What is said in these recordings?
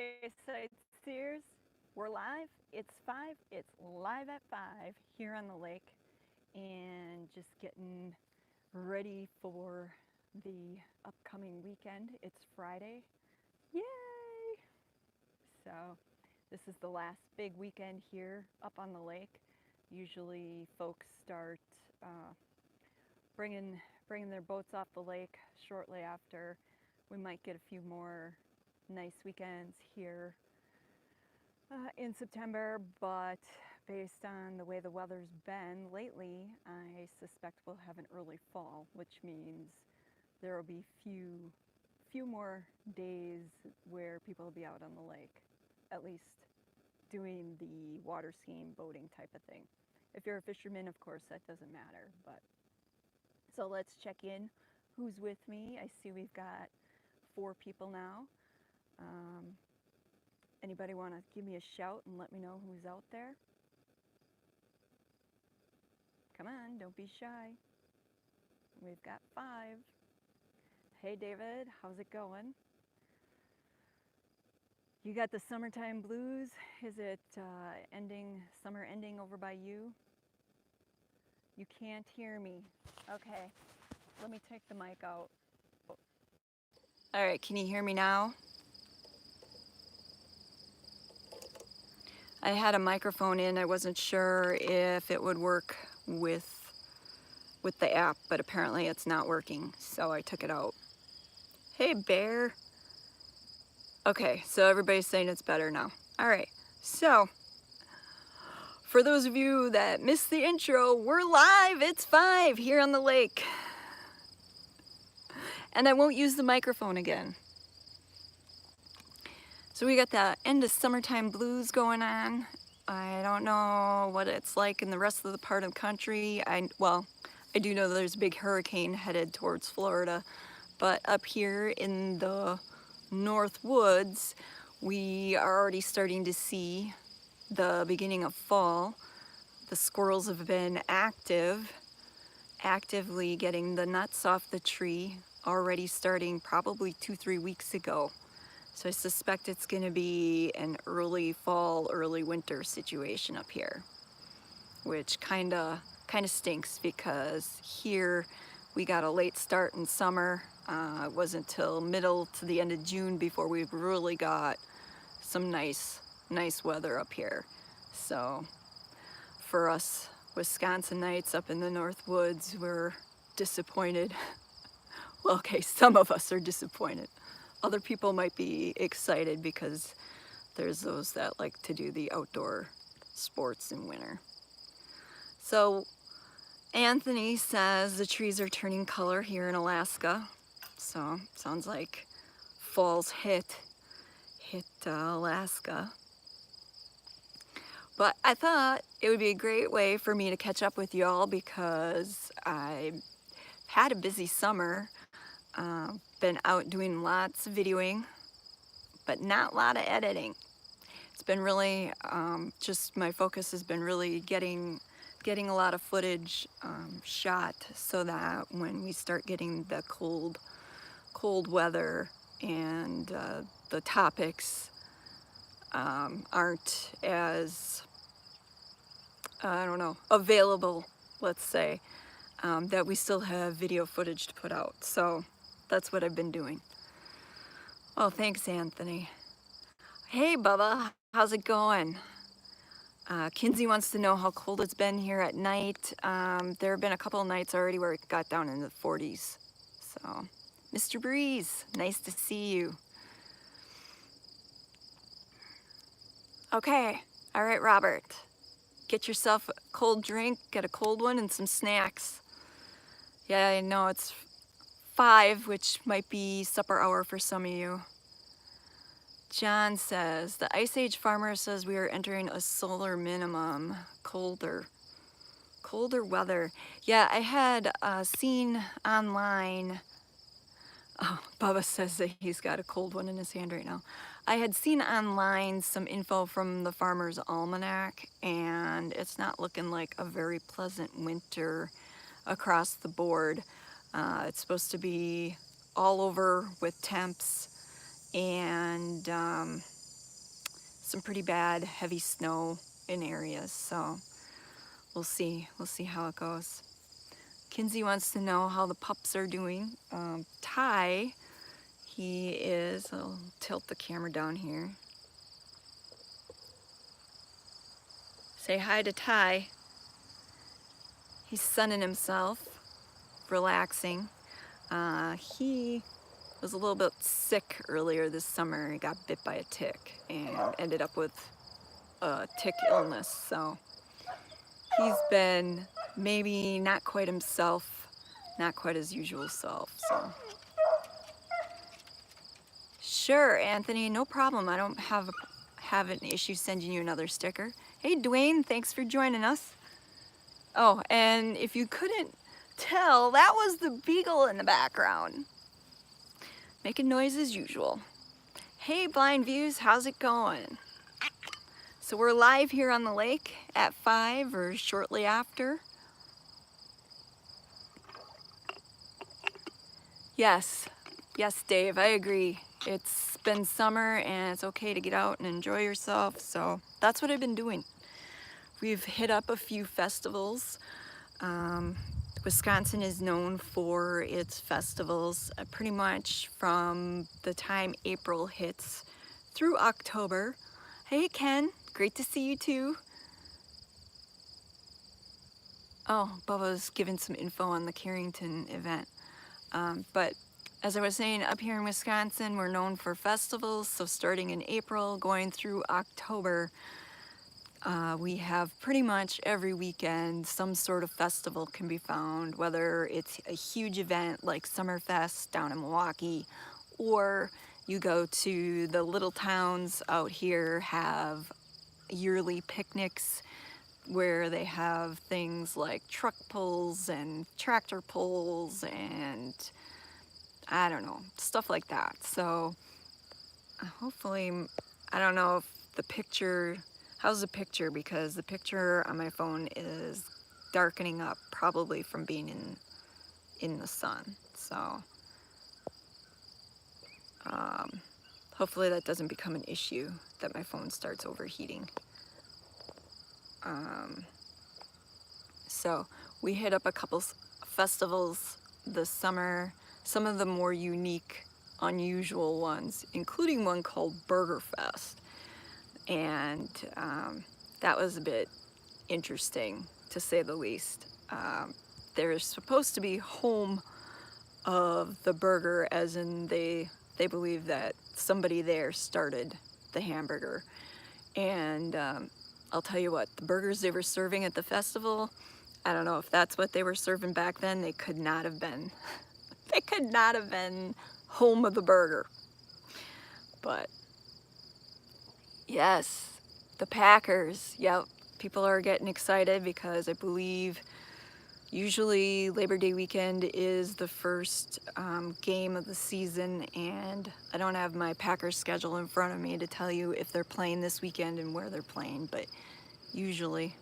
Okay, sightseers, we're live. It's 5. It's live at 5 here on the lake, and just getting ready for the upcoming weekend. It's Friday. Yay! So, this is the last big weekend here up on the lake. Usually, folks start uh, bringing bringing their boats off the lake shortly after. We might get a few more nice weekends here in September, but based on the way the weather's been lately, I suspect we'll have an early fall, which means there will be few more days where people will be out on the lake, at least doing the water skiing, boating type of thing. If you're a fisherman, of course, that doesn't matter. But so let's check in. Who's with me? I see we've got 4 people now. Um, Anybody want to give me a shout and let me know who's out there? Come on, don't be shy. We've got 5. Hey, David, how's it going? You got the summertime blues? Is it summer ending over by you? You can't hear me. Okay, let me take the mic out. All right, can you hear me now? I had a microphone in. I wasn't sure if it would work with the app, but apparently it's not working, so I took it out. Hey, bear. Okay, so everybody's saying it's better now. All right, so for those of you that missed the intro, we're live. It's 5 here on the lake. And I won't use the microphone again. So we got the end of summertime blues going on. I don't know what it's like in the rest of the part of the country. I do know there's a big hurricane headed towards Florida, but up here in the North Woods, we are already starting to see the beginning of fall. The squirrels have been actively getting the nuts off the tree, already starting probably 2-3 weeks ago. So I suspect it's going to be an early fall, early winter situation up here, which kind of stinks because here we got a late start in summer. It wasn't until middle to the end of June before we really got some nice weather up here. So for us Wisconsinites up in the North Woods, we're disappointed. Well, okay, some of us are disappointed. Other people might be excited because there's those that like to do the outdoor sports in winter. So Anthony says the trees are turning color here in Alaska. So sounds like fall's hit Alaska. But I thought it would be a great way for me to catch up with y'all because I had a busy summer. Been out doing lots of videoing, but not a lot of editing. It's been really, just my focus has been really getting a lot of footage shot so that when we start getting the cold weather and the topics aren't as, I don't know, available, let's say, that we still have video footage to put out. So that's what I've been doing. Oh, thanks, Anthony. Hey, Bubba, how's it going? Kinsey wants to know how cold it's been here at night. There have been a couple of nights already where it got down in the 40s. So, Mr. Breeze, nice to see you. Okay, all right, Robert. Get yourself a cold drink, get a cold one, and some snacks. Yeah, I know it's 5, which might be supper hour for some of you. John says, the Ice Age farmer says we are entering a solar minimum, colder weather. Yeah, I had seen online, oh, Bubba says that he's got a cold one in his hand right now. I had seen online some info from the Farmer's Almanac, and it's not looking like a very pleasant winter across the board. It's supposed to be all over with temps, and some pretty bad heavy snow in areas, so we'll see how it goes. Kinsey wants to know how the pups are doing. Ty, he is, I'll tilt the camera down here. Say hi to Ty. He's sunning himself, relaxing. He was a little bit sick earlier this summer. He got bit by a tick and ended up with a tick illness. So he's been maybe not quite himself, not quite his usual self. So sure, Anthony, no problem. I don't have an issue sending you another sticker. Hey, Dwayne, thanks for joining us. Oh, and if you couldn't tell, that was the beagle in the background, making noise as usual. Hey, Blind Views, how's it going? So we're live here on the lake at 5 or shortly after. Yes, Dave, I agree. It's been summer and it's okay to get out and enjoy yourself, so that's what I've been doing. We've hit up a few festivals. Wisconsin is known for its festivals pretty much from the time April hits through October. Hey Ken, great to see you too. Oh, Bubba's giving some info on the Carrington event. But as I was saying, up here in Wisconsin, we're known for festivals. So starting in April, going through October, we have pretty much every weekend some sort of festival can be found, whether it's a huge event like Summerfest down in Milwaukee, or you go to the little towns out here have yearly picnics where they have things like truck pulls and tractor pulls and I don't know, stuff like that. So hopefully, I don't know if the picture, how's the picture, because the picture on my phone is darkening up, probably from being in the sun. So hopefully that doesn't become an issue, that my phone starts overheating. So we hit up a couple festivals this summer, some of the more unique, unusual ones, including one called Burger Fest. And that was a bit interesting, to say the least. They're supposed to be home of the burger, as in they believe that somebody there started the hamburger. And I'll tell you what, the burgers they were serving at the festival, I don't know if that's what they were serving back then. They could not have been, they could not have been home of the burger. But yes, the Packers, yep, people are getting excited because I believe usually Labor Day weekend is the first game of the season, and I don't have my Packers schedule in front of me to tell you if they're playing this weekend and where they're playing, but usually.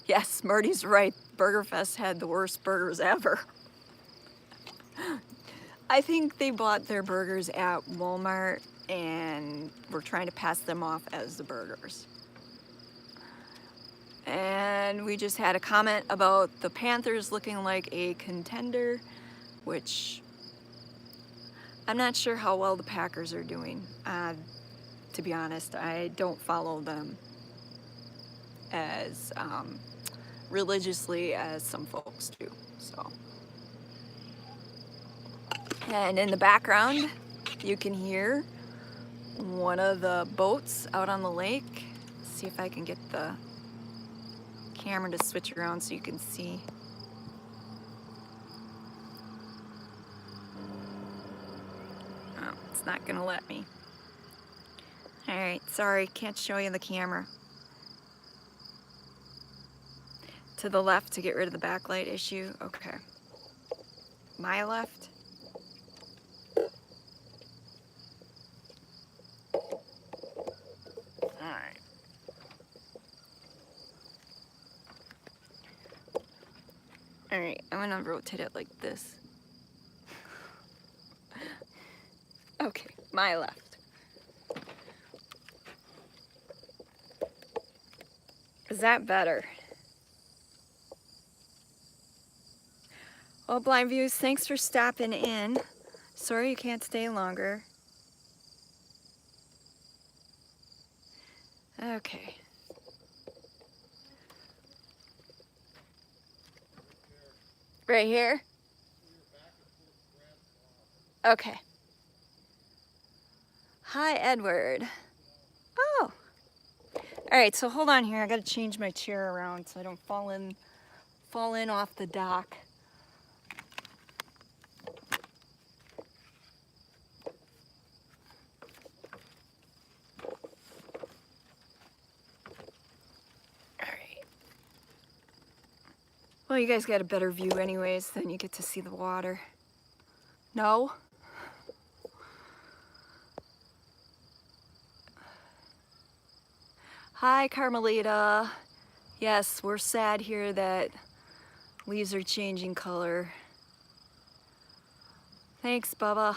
Yes, Marty's right. Burger Fest had the worst burgers ever. I think they bought their burgers at Walmart and were trying to pass them off as the burgers. And we just had a comment about the Panthers looking like a contender, which I'm not sure how well the Packers are doing. To be honest, I don't follow them as religiously as some folks do. So, and in the background, you can hear one of the boats out on the lake. Let's see if I can get the camera to switch around so you can see. Oh, it's not gonna let me. All right, sorry, can't show you the camera. To the left to get rid of the backlight issue. Okay. My left. Alright. Alright, I'm gonna rotate it like this. Okay, my left. Is that better? Well, Blind Views, thanks for stopping in. Sorry you can't stay longer. Okay. Right here? Okay. Hi, Edward. Oh. All right, so hold on here. I got to change my chair around so I don't fall in off the dock. All right. Well, you guys got a better view anyways, then you get to see the water. No? Hi, Carmelita. Yes, we're sad here that leaves are changing color. Thanks, Bubba.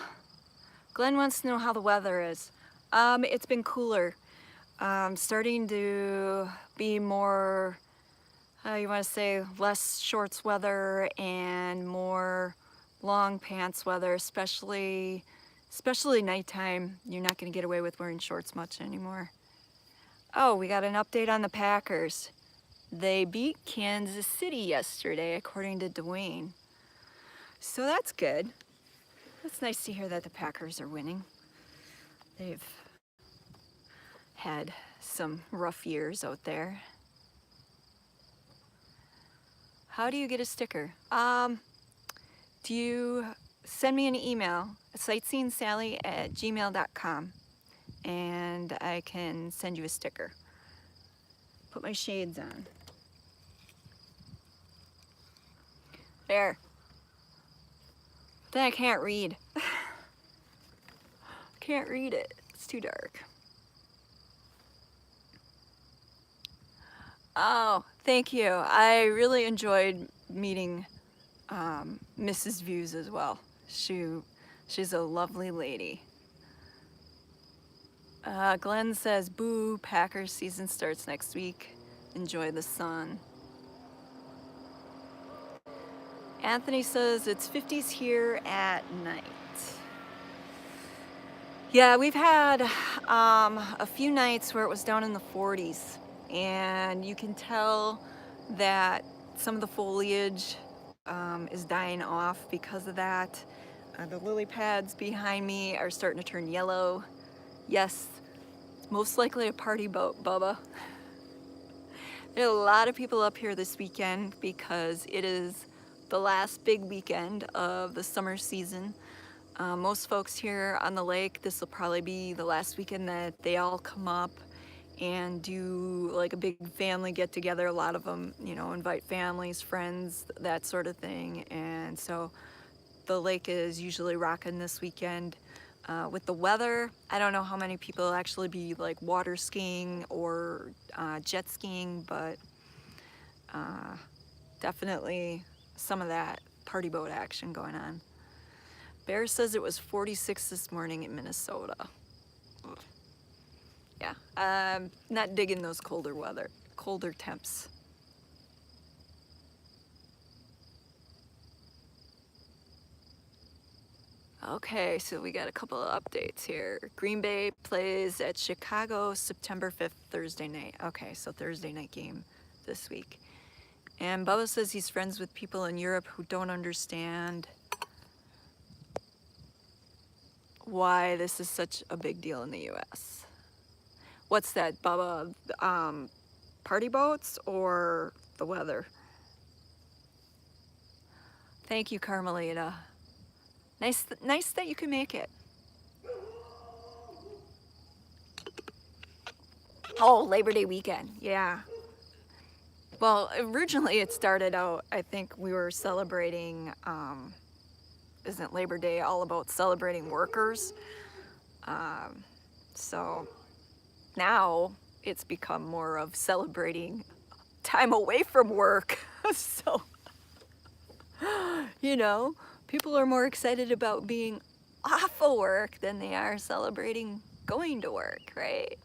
Glenn wants to know how the weather is. It's been cooler. Starting to be more, you want to say, less shorts weather and more long pants weather, especially nighttime. You're not going to get away with wearing shorts much anymore. Oh, we got an update on the Packers. They beat Kansas City yesterday, according to Dwayne. So that's good. It's nice to hear that the Packers are winning. They've had some rough years out there. How do you get a sticker? Do you send me an email, sightseeingsally@gmail.com, and I can send you a sticker. Put my shades on. There. Then I can't read. Can't read it. It's too dark. Oh, thank you. I really enjoyed meeting Mrs. Views as well. She's a lovely lady. Glenn says, boo, Packers season starts next week. Enjoy the sun. Anthony says it's 50s here at night. Yeah, we've had a few nights where it was down in the 40s, and you can tell that some of the foliage is dying off because of that. The lily pads behind me are starting to turn yellow. Yes, it's most likely a party boat, Bubba. There are a lot of people up here this weekend because it is the last big weekend of the summer season. Most folks here on the lake, this will probably be the last weekend that they all come up and do like a big family get together. A lot of them, you know, invite families, friends, that sort of thing. And so the lake is usually rocking this weekend. With the weather, I don't know how many people will actually be like water skiing or jet skiing, but definitely some of that party boat action going on. Bear says it was 46 this morning in Minnesota. Ugh. Yeah, I'm not digging those colder temps. Okay, so we got a couple of updates here. Green Bay plays at Chicago September 5th, Thursday night. Okay, so Thursday night game this week. And Bubba says he's friends with people in Europe who don't understand why this is such a big deal in the US. What's that, Bubba? Party boats or the weather? Thank you, Carmelita. Nice that you can make it. Oh, Labor Day weekend, yeah. Well, originally it started out, I think we were celebrating, isn't Labor Day all about celebrating workers? So now it's become more of celebrating time away from work. So, you know, people are more excited about being off of work than they are celebrating going to work, right?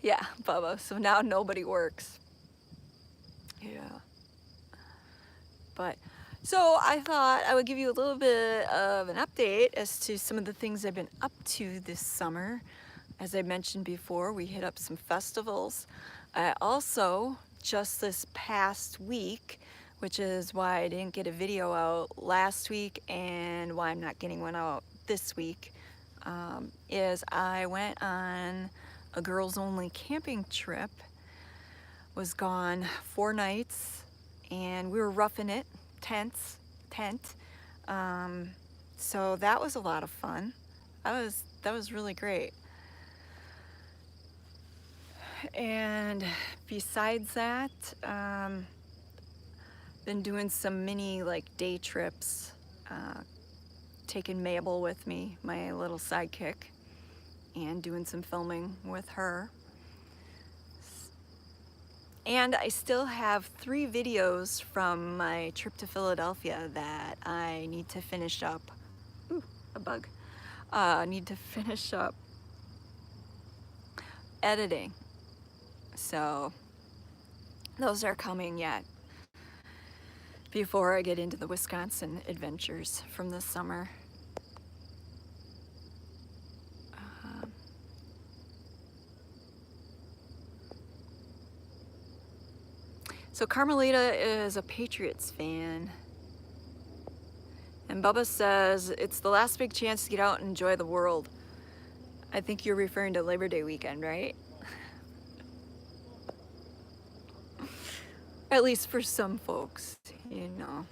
Yeah, Bubba, so now nobody works. Yeah. But, so I thought I would give you a little bit of an update as to some of the things I've been up to this summer. As I mentioned before, we hit up some festivals. I also, just this past week, which is why I didn't get a video out last week and why I'm not getting one out this week, is I went on a girls only camping trip. Was gone 4 nights and we were roughing it, tent. So that was a lot of fun. That was really great. And besides that, been doing some mini like day trips, taking Mabel with me, my little sidekick, and doing some filming with her. And I still have 3 videos from my trip to Philadelphia that I need to finish up. Ooh, a bug. Need to finish up editing. So those are coming yet before I get into the Wisconsin adventures from this summer. So Carmelita is a Patriots fan. And Bubba says, it's the last big chance to get out and enjoy the world. I think you're referring to Labor Day weekend, right? At least for some folks, you know.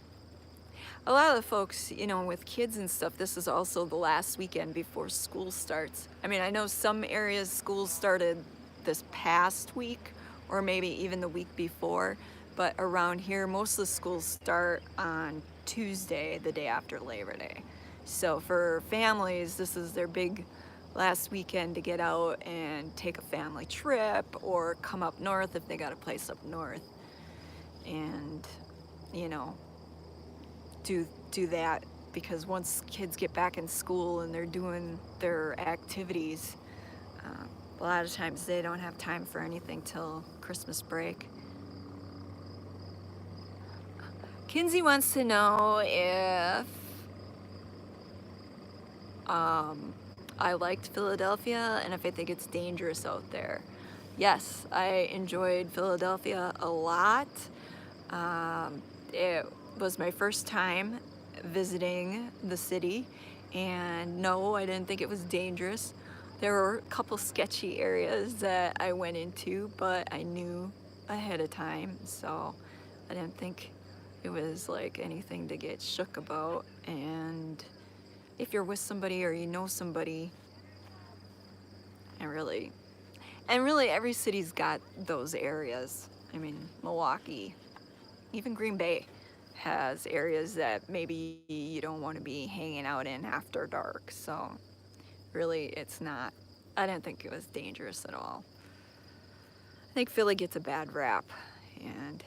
A lot of the folks, you know, with kids and stuff, this is also the last weekend before school starts. I mean, I know some areas school started this past week or maybe even the week before, but around here, most of the schools start on Tuesday, the day after Labor Day. So for families, this is their big last weekend to get out and take a family trip or come up north if they got a place up north and, you know, do that, because once kids get back in school and they're doing their activities, a lot of times they don't have time for anything till Christmas break. Kinsey wants to know if I liked Philadelphia and if I think it's dangerous out there. Yes, I enjoyed Philadelphia a lot. It was my first time visiting the city, and no, I didn't think it was dangerous. There were a couple sketchy areas that I went into, but I knew ahead of time, so I didn't think it was like anything to get shook about. And if you're with somebody or you know somebody, and really every city's got those areas. I mean, Milwaukee, even Green Bay has areas that maybe you don't want to be hanging out in after dark. So really, it's not, I didn't think it was dangerous at all. I think Philly gets a bad rap, and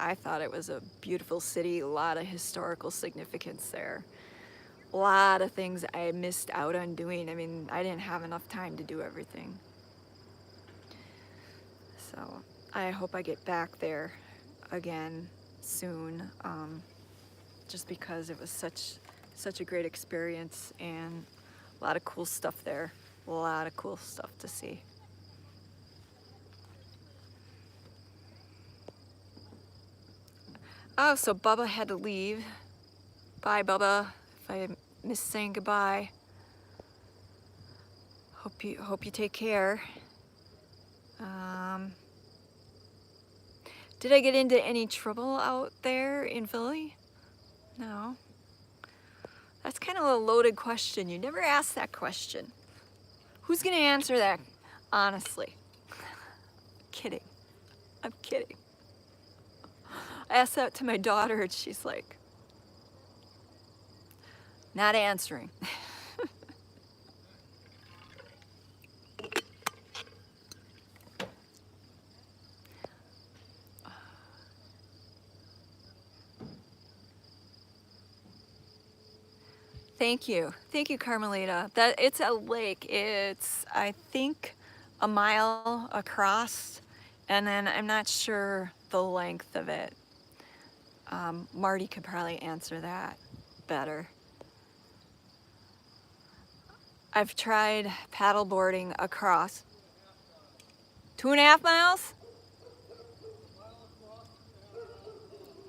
I thought it was a beautiful city, a lot of historical significance there. A lot of things I missed out on doing. I mean, I didn't have enough time to do everything. So I hope I get back there again soon, just because it was such a great experience and a lot of cool stuff there. A lot of cool stuff to see. Oh, so Bubba had to leave. Bye, Bubba. If I missed saying goodbye. Hope you take care. Did I get into any trouble out there in Philly? No. That's kind of a loaded question. You never ask that question. Who's gonna answer that honestly? Kidding. I'm kidding. I asked that to my daughter and she's like, not answering. Thank you, Carmelita. It's a lake. It's, I think, a mile across, and then I'm not sure the length of it. Marty could probably answer that better. I've tried paddleboarding across. 2.5 miles?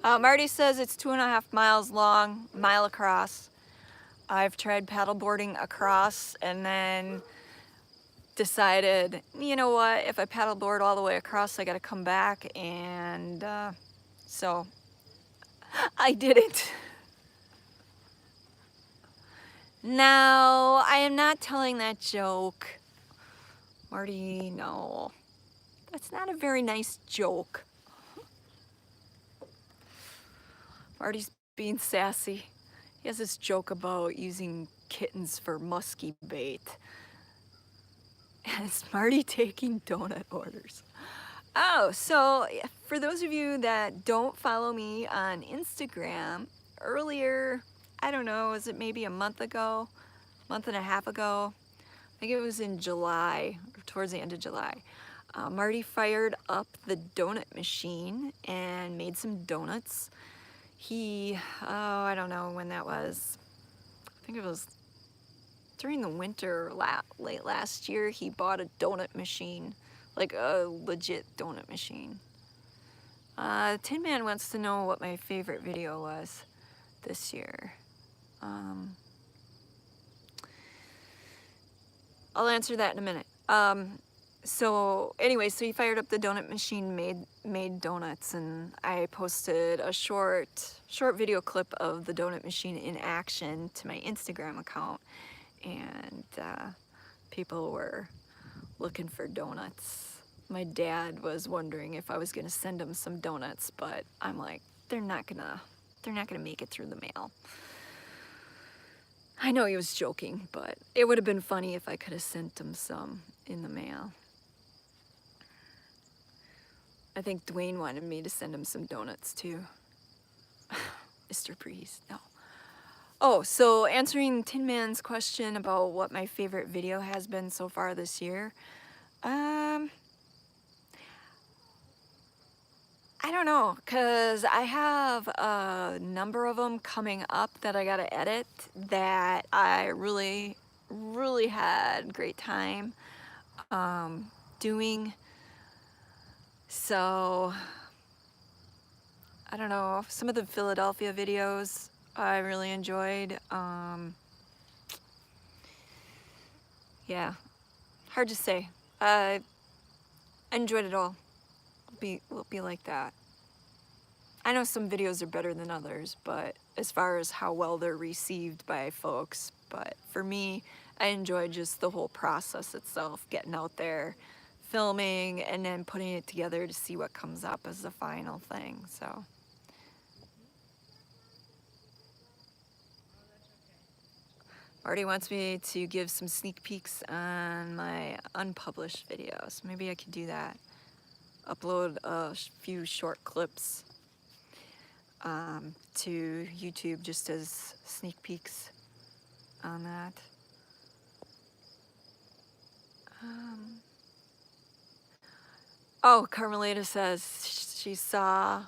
Marty says it's 2.5 miles long, mile across. I've tried paddleboarding across and then decided, you know what, if I paddleboard all the way across, I gotta come back, and so I didn't. No, I am not telling that joke. Marty, no. That's not a very nice joke. Marty's being sassy. He has this joke about using kittens for musky bait. And it's Marty taking donut orders. Oh, so for those of you that don't follow me on Instagram, earlier, I don't know, was it maybe a month ago, month and a half ago? I think it was in July, or towards the end of July. Marty fired up the donut machine and made some donuts. He, I don't know when that was. I think it was during the winter, late last year, he bought a donut machine, like a legit donut machine. Tin Man wants to know what my favorite video was this year. I'll answer that in a minute. So anyway, so he fired up the donut machine, made donuts, and I posted a short video clip of the donut machine in action to my Instagram account, and people were looking for donuts. My dad was wondering if I was gonna send him some donuts, but I'm like, they're not gonna make it through the mail. I know he was joking, but it would have been funny if I could have sent him some in the mail. I think Dwayne wanted me to send him some donuts too. Mr. Breeze, no. Oh, so answering Tin Man's question about what my favorite video has been so far this year. I don't know, cause I have a number of them coming up that I gotta edit that I really had a great time doing. So I don't know, some of the Philadelphia videos I really enjoyed. Yeah, hard to say. I enjoyed it all. Will be like that. I know some videos are better than others, but as far as how well they're received by folks, but for me, I enjoy just the whole process itself, getting out there, filming, and then putting it together to see what comes up as the final thing, so. Marty wants me to give some sneak peeks on my unpublished videos. Maybe I could do that. Upload a few short clips to YouTube just as sneak peeks on that. Oh, Carmelita says she saw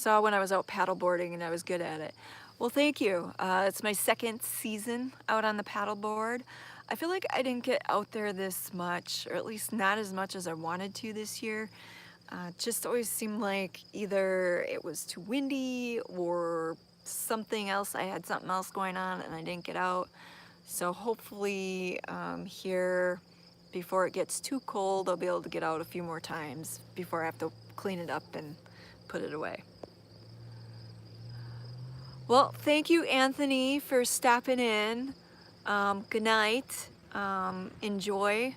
when I was out paddleboarding and I was good at it. Well, thank you. It's my second season out on the paddleboard. I feel like I didn't get out there this much, or at least not as much as I wanted to this year. Just always seemed like either it was too windy or something else. I had something else going on and I didn't get out. So hopefully here, before it gets too cold, I'll be able to get out a few more times before I have to clean it up and put it away. Well, thank you, Anthony, for stopping in. Good night. Enjoy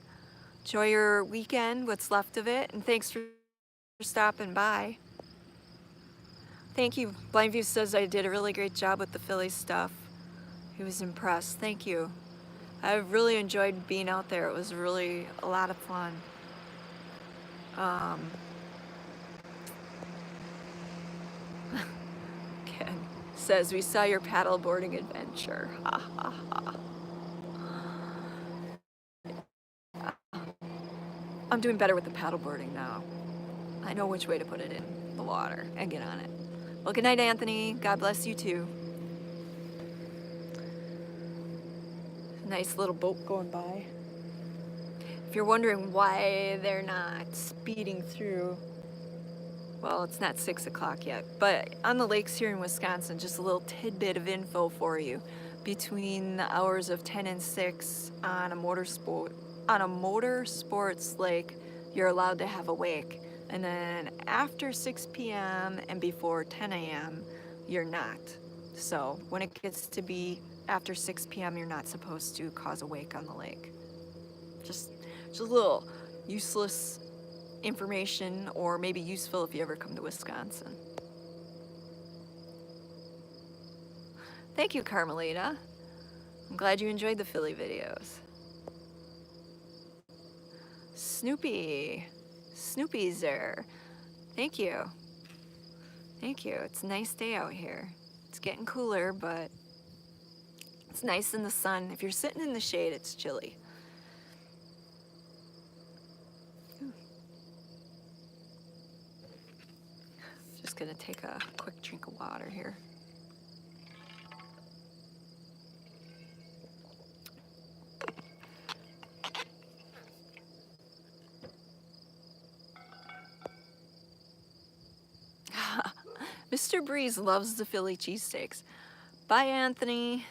your weekend, what's left of it, and thanks for stopping by. Thank you. Blindview says I did a really great job with the Philly stuff. He was impressed. Thank you. I really enjoyed being out there. It was really a lot of fun. Ken says, we saw your paddleboarding adventure. Ha ha ha. I'm doing better with the paddleboarding now. I know which way to put it in the water and get on it. Well, good night, Anthony. God bless you too. Nice little boat going by. If you're wondering why they're not speeding through, well, it's not 6 o'clock yet, but on the lakes here in Wisconsin, just a little tidbit of info for you. Between the hours of 10 and 6 on a motor sports lake, you're allowed to have a wake. And then after 6 p.m. and before 10 a.m., you're not. So when it gets to be after 6 p.m., you're not supposed to cause a wake on the lake. Just a little useless information, or maybe useful if you ever come to Wisconsin. Thank you, Carmelita. I'm glad you enjoyed the Philly videos. Snoopy's there. Thank you. Thank you. It's a nice day out here. It's getting cooler, but it's nice in the sun. If you're sitting in the shade, it's chilly. Just gonna take a quick drink of water here. Mr. Breeze loves the Philly cheesesteaks. Bye, Anthony.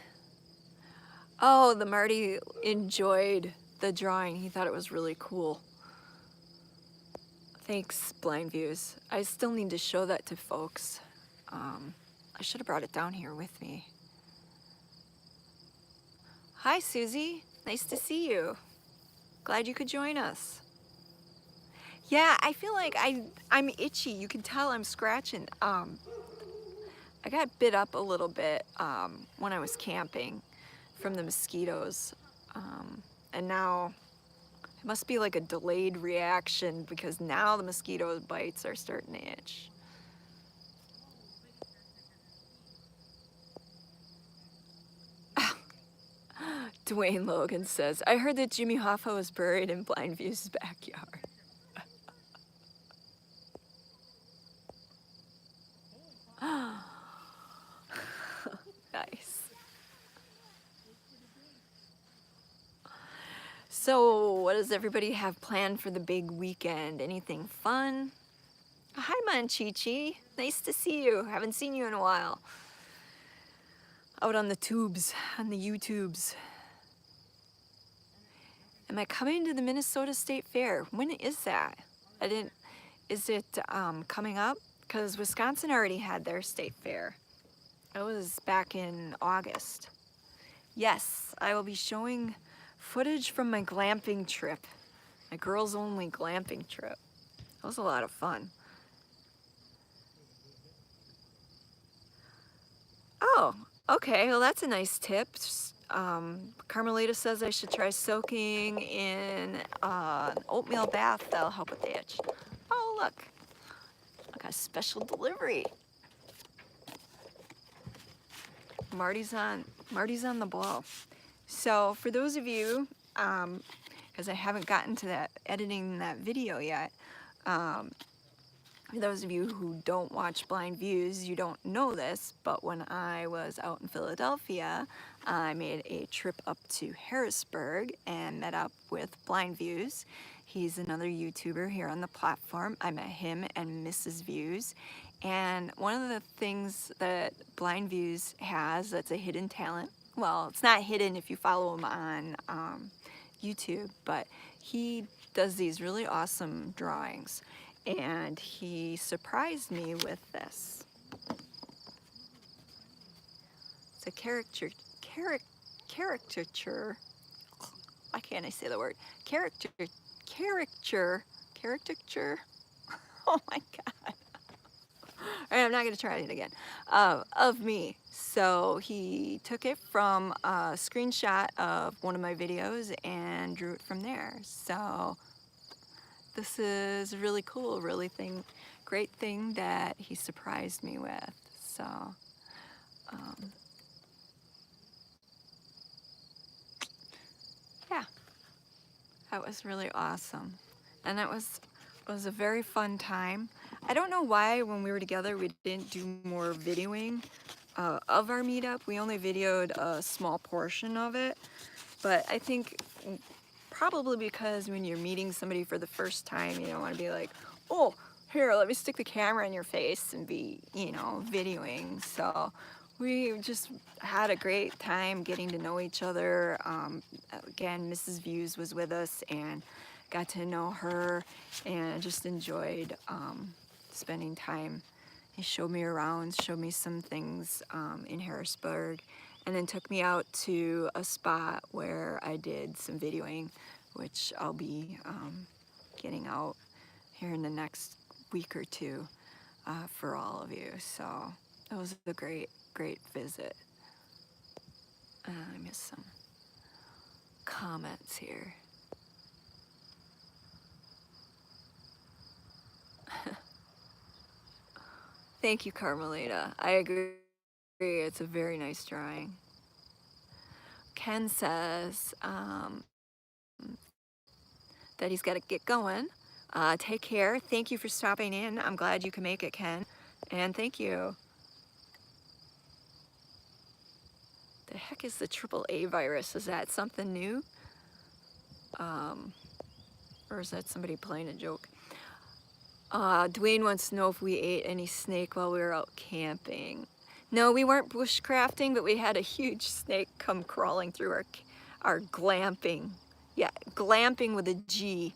Oh, the Marty enjoyed the drawing. He thought it was really cool. Thanks, Blind Views. I still need to show that to folks. I should have brought it down here with me. Hi, Susie. Nice to see you. Glad you could join us. Yeah, I feel like I'm itchy. You can tell I'm scratching. I got bit up a little bit when I was camping from the mosquitoes. And now it must be like a delayed reaction, because now the mosquito bites are starting to itch. Dwayne Logan says, I heard that Jimmy Hoffa was buried in Blind View's backyard. Nice. So, what does everybody have planned for the big weekend? Anything fun? Hi, Manchichi. Nice to see you. Haven't seen you in a while. Out on the tubes, on the YouTubes. Am I coming to the Minnesota State Fair? When is that? Is it coming up? Because Wisconsin already had their state fair. It was back in August. Yes, I will be showing footage from my glamping trip. My girls only glamping trip. That was a lot of fun. Oh, okay, well that's a nice tip. Carmelita says I should try soaking in an oatmeal bath. That'll help with the itch. Oh, look. I got a special delivery. Marty's on the blow. So for those of you, because I haven't gotten to that editing that video yet, for those of you who don't watch Blind Views, you don't know this, but when I was out in Philadelphia, I made a trip up to Harrisburg and met up with Blind Views. He's another YouTuber here on the platform. I met him and Mrs. Views. And one of the things that Blind Views has that's a hidden talent, well, it's not hidden if you follow him on YouTube, but he does these really awesome drawings. And he surprised me with this. It's a caricature. Why can't I say the word? Caricature. Oh my God. All right, I'm not gonna try it again. Of me. So he took it from a screenshot of one of my videos and drew it from there. So this is really cool, great thing that he surprised me with. So, yeah, that was really awesome. and it was a very fun time. I don't know why when we were together we didn't do more videoing of our meetup. We only videoed a small portion of it, but I think probably because when you're meeting somebody for the first time, you don't want to be like, oh, here, let me stick the camera in your face and be, videoing. So we just had a great time getting to know each other. Again, Mrs. Views was with us and got to know her and just enjoyed spending time. He showed me around, showed me some things in Harrisburg, and then took me out to a spot where I did some videoing, which I'll be getting out here in the next week or two for all of you. So it was a great, great visit. I missed some comments here. Thank you, Carmelita. I agree. It's a very nice drawing. Ken says that he's got to get going. Take care. Thank you for stopping in. I'm glad you can make it, Ken. And thank you. The heck is the AAA virus? Is that something new? Or is that somebody playing a joke? Dwayne wants to know if we ate any snake while we were out camping. No, we weren't bushcrafting, but we had a huge snake come crawling through our glamping. Yeah, glamping with a G,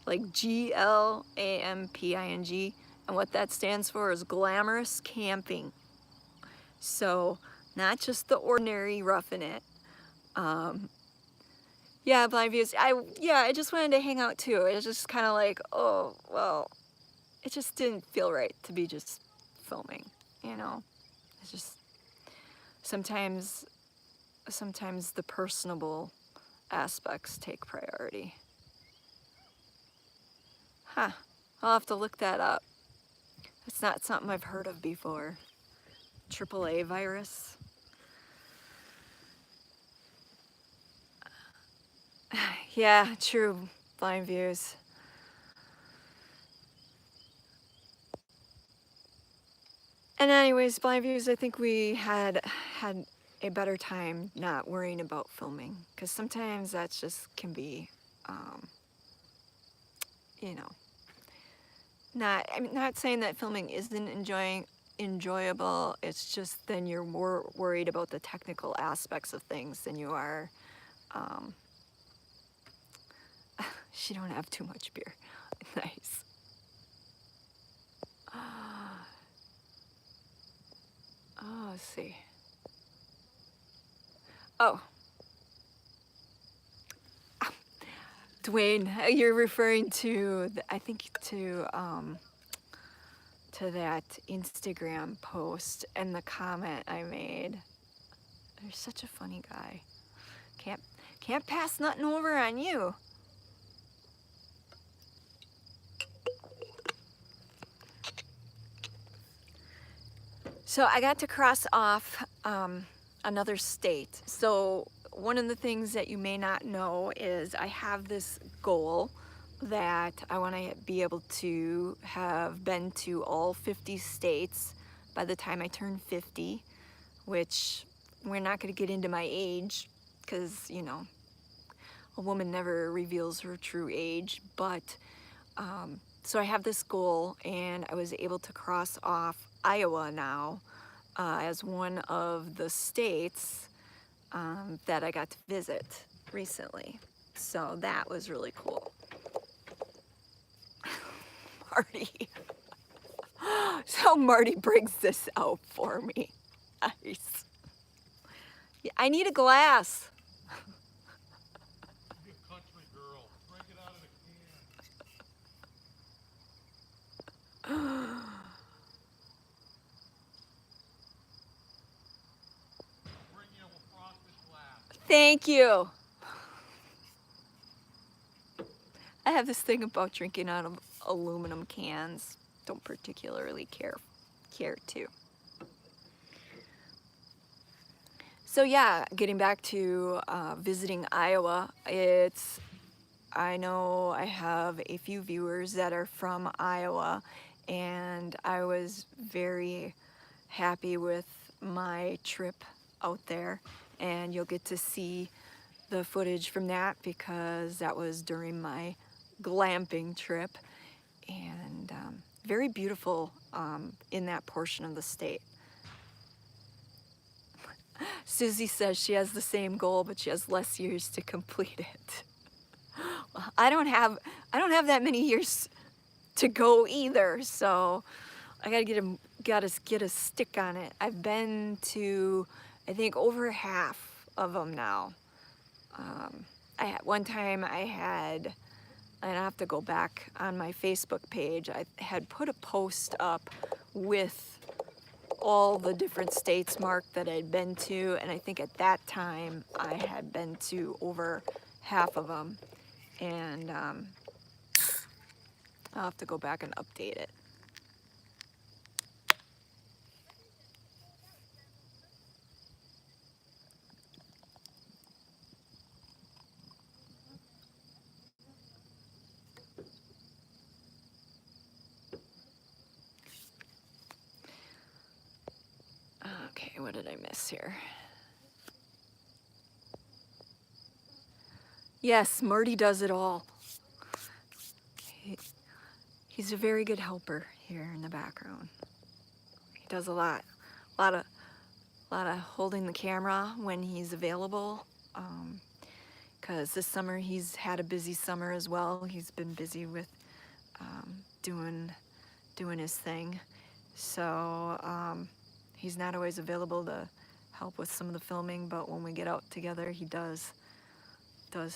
like Glamping. And what that stands for is glamorous camping. So not just the ordinary roughing it. Yeah, Blind Views. I just wanted to hang out too. It was just kind of like, oh, well, it just didn't feel right to be just filming, It's just sometimes the personable aspects take priority. Huh, I'll have to look that up. It's not something I've heard of before. AAA virus. Yeah, true, Blind Views. And anyways, Blind Views, I think we had a better time not worrying about filming, because sometimes that just can be, I'm not saying that filming isn't enjoyable. It's just then you're more worried about the technical aspects of things than you are. She don't have too much beer. Nice. Oh, let's see. Oh. Dwayne, you're referring to, I think, to that Instagram post and the comment I made. You're such a funny guy. Can't pass nothing over on you. So I got to cross off another state. So one of the things that you may not know is I have this goal that I want to be able to have been to all 50 states by the time I turn 50, which we're not going to get into my age because, a woman never reveals her true age. But so I have this goal, and I was able to cross off Iowa now as one of the states that I got to visit recently. So that was really cool. Marty. So Marty brings this out for me. Nice. Yeah, I need a glass. You country girl, drink it out of the can. Bring you a frosted glass. Thank you. I have this thing about drinking out of aluminum cans. Don't particularly care to. So yeah, getting back to visiting Iowa, it's I know I have a few viewers that are from Iowa, and I was very happy with my trip out there, and you'll get to see the footage from that because that was during my glamping trip, and very beautiful in that portion of the state. Susie says she has the same goal, but she has less years to complete it. Well, I don't have that many years to go either, so I gotta get a stick on it. I've been to, I think, over half of them now. One time I had, and I have to go back on my Facebook page, I had put a post up with all the different states marked that I'd been to, and I think at that time I had been to over half of them, and I'll have to go back and update it. Okay, what did I miss here? Yes, Marty does it all. He's a very good helper here in the background. He does a lot of holding the camera when he's available. Because this summer he's had a busy summer as well. He's been busy with doing his thing. So he's not always available to help with some of the filming, but when we get out together, he does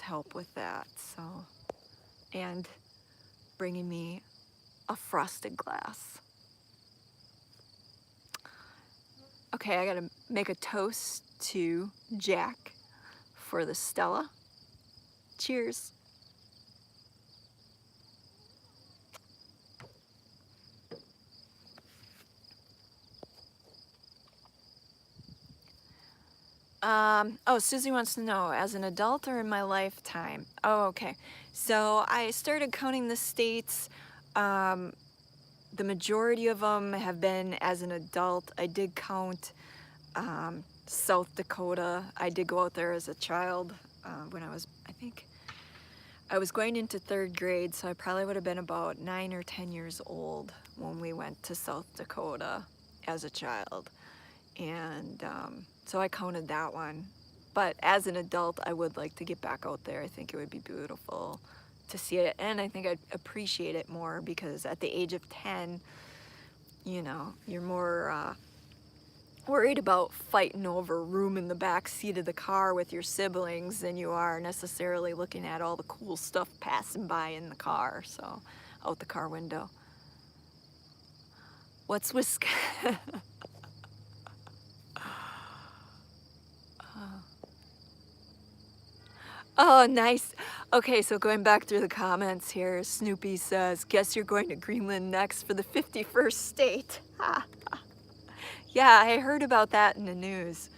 help with that. So, and bringing me a frosted glass. Okay, I gotta make a toast to Jack for the Stella. Cheers. Oh, Susie wants to know, as an adult or in my lifetime? Oh, okay. So I started counting the states. The majority of them have been as an adult. I did count South Dakota. I did go out there as a child when I think I was going into 3rd grade, so I probably would have been about 9 or 10 years old when we went to South Dakota as a child. And so I counted that one. But as an adult, I would like to get back out there. I think it would be beautiful to see it, and I think I'd appreciate it more because at the age of 10, you know, you're more worried about fighting over room in the back seat of the car with your siblings than you are necessarily looking at all the cool stuff passing by in the car, so out the car window. What's Wisconsin? Oh, nice. Okay, so going back through the comments here, Snoopy says, guess you're going to Greenland next for the 51st state. Yeah, I heard about that in the news.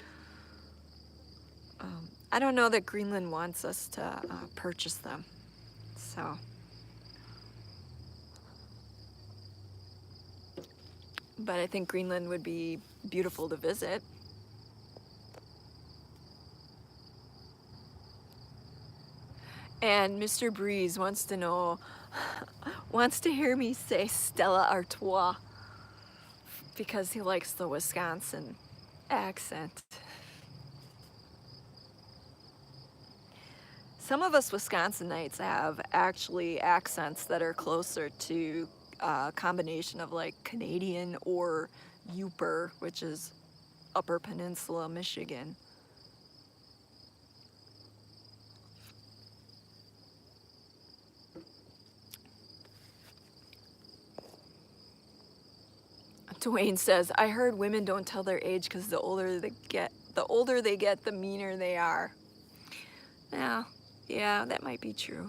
I don't know that Greenland wants us to purchase them, so. But I think Greenland would be beautiful to visit. And Mr. Breeze wants to know, wants to hear me say Stella Artois because he likes the Wisconsin accent. Some of us Wisconsinites have actually accents that are closer to a combination of like Canadian or Yooper, which is Upper Peninsula, Michigan. Dwayne says, I heard women don't tell their age because the older they get, the meaner they are. Yeah, that might be true.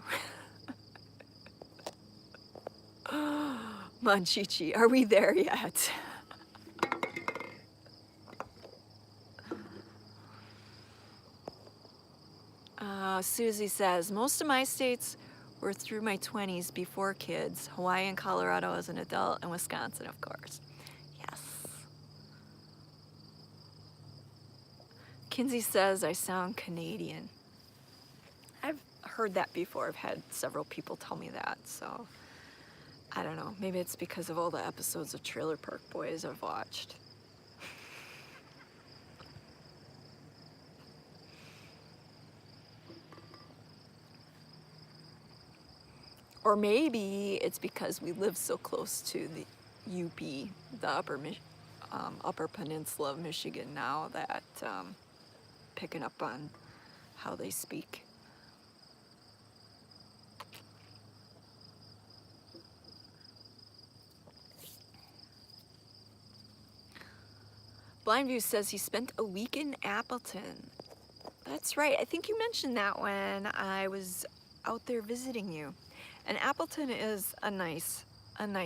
Manchichi, are we there yet? Susie says, most of my states We're through my 20s before kids. Hawaii and Colorado as an adult, and Wisconsin, of course. Yes. Kinsey says I sound Canadian. I've heard that before. I've had several people tell me that, so I don't know. Maybe it's because of all the episodes of Trailer Park Boys I've watched. Or maybe it's because we live so close to the UP, the upper peninsula of Michigan now, that picking up on how they speak. Blindview says he spent a week in Appleton. That's right. I think you mentioned that when I was out there visiting you. And Appleton is a nice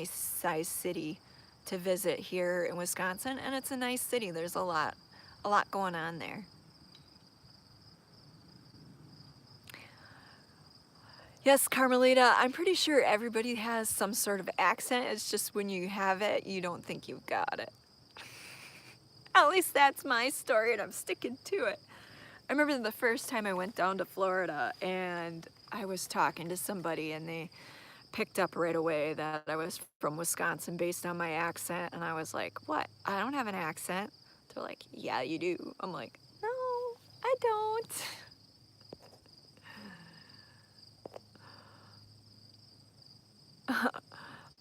sized city to visit here in Wisconsin, and it's a nice city. There's a lot going on there. Yes, Carmelita, I'm pretty sure everybody has some sort of accent. It's just when you have it, you don't think you've got it. At least that's my story, and I'm sticking to it. I remember the first time I went down to Florida, and I was talking to somebody, and they picked up right away that I was from Wisconsin based on my accent, and I was like, what? I don't have an accent. They're like, yeah, you do. I'm like, no, I don't.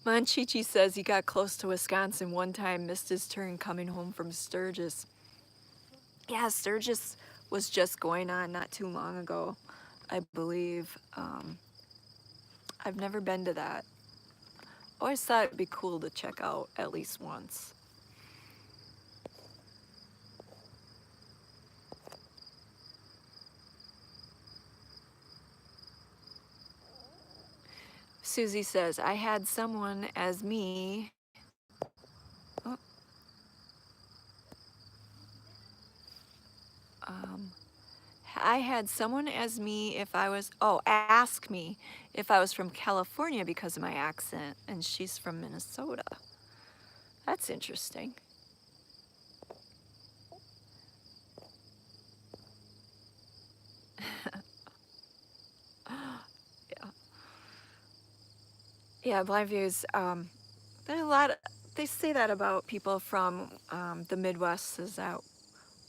Monchichi says he got close to Wisconsin one time, missed his turn coming home from Sturgis. Yeah, Sturgis was just going on not too long ago, I believe. I've never been to that. Always thought it'd be cool to check out at least once. Susie says, I had someone as me. Oh. I had someone as me if I was, ask me if I was from California because of my accent, and she's from Minnesota. That's interesting. Yeah. Yeah, Blindview's, there are a lot, they say that about people from the Midwest, is that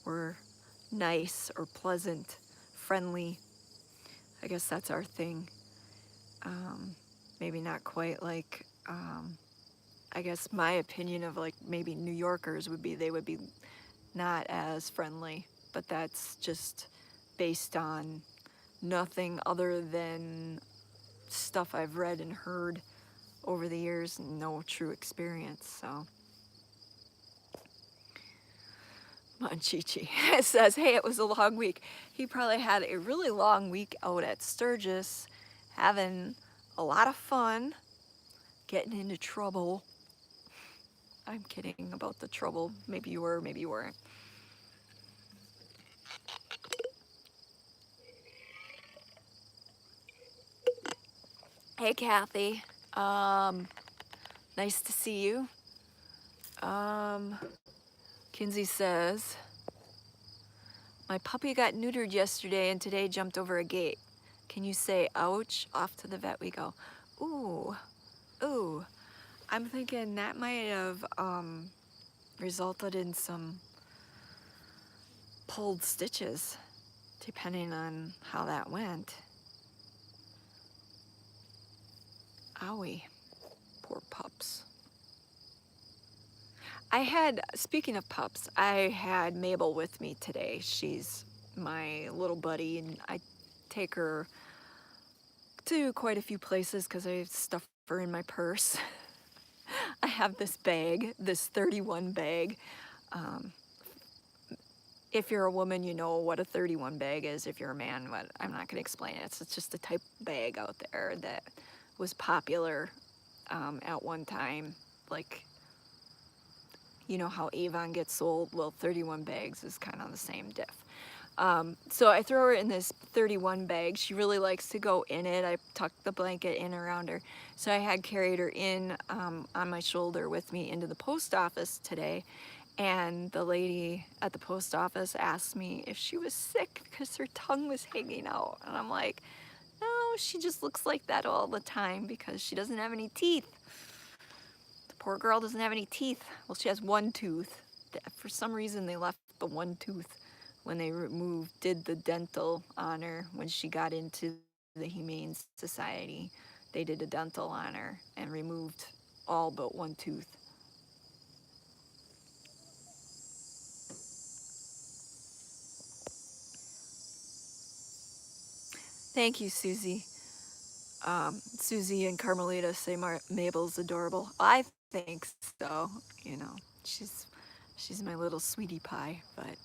we're nice or pleasant, friendly. I guess that's our thing. Maybe not quite like, I guess my opinion of like maybe New Yorkers would be, they would be not as friendly, but that's just based on nothing other than stuff I've read and heard over the years, no true experience, so. Monchichi says, hey, it was a long week. He probably had a really long week out at Sturgis, having a lot of fun, getting into trouble. I'm kidding about the trouble. Maybe you were, maybe you weren't. Hey, Kathy. Nice to see you. Kinsey says, my puppy got neutered yesterday and today jumped over a gate. Can you say, ouch? Off to the vet we go. Ooh, ooh. I'm thinking that might have resulted in some pulled stitches, depending on how that went. Owie, poor pups. Speaking of pups, I had Mabel with me today. She's my little buddy, and I take her to quite a few places because I stuff her in my purse. I have this bag, this 31 bag. If you're a woman, you know what a 31 bag is. If you're a man, I'm not going to explain it. It's just a type of bag out there that was popular at one time. Like, you know how Avon gets sold? Well, 31 bags is kind of the same diff. So I throw her in this 31 bag. She really likes to go in it. I tucked the blanket in around her. So I had carried her in on my shoulder with me into the post office today. And the lady at the post office asked me if she was sick because her tongue was hanging out. And I'm like, no, she just looks like that all the time because she doesn't have any teeth. The poor girl doesn't have any teeth. Well, she has one tooth. For some reason, they left the one tooth when they did the dental on her when she got into the Humane Society. They did a dental on her and removed all but one tooth. Thank you, Susie. Susie and Carmelita say Mabel's adorable. I think so. You know, she's my little sweetie pie. But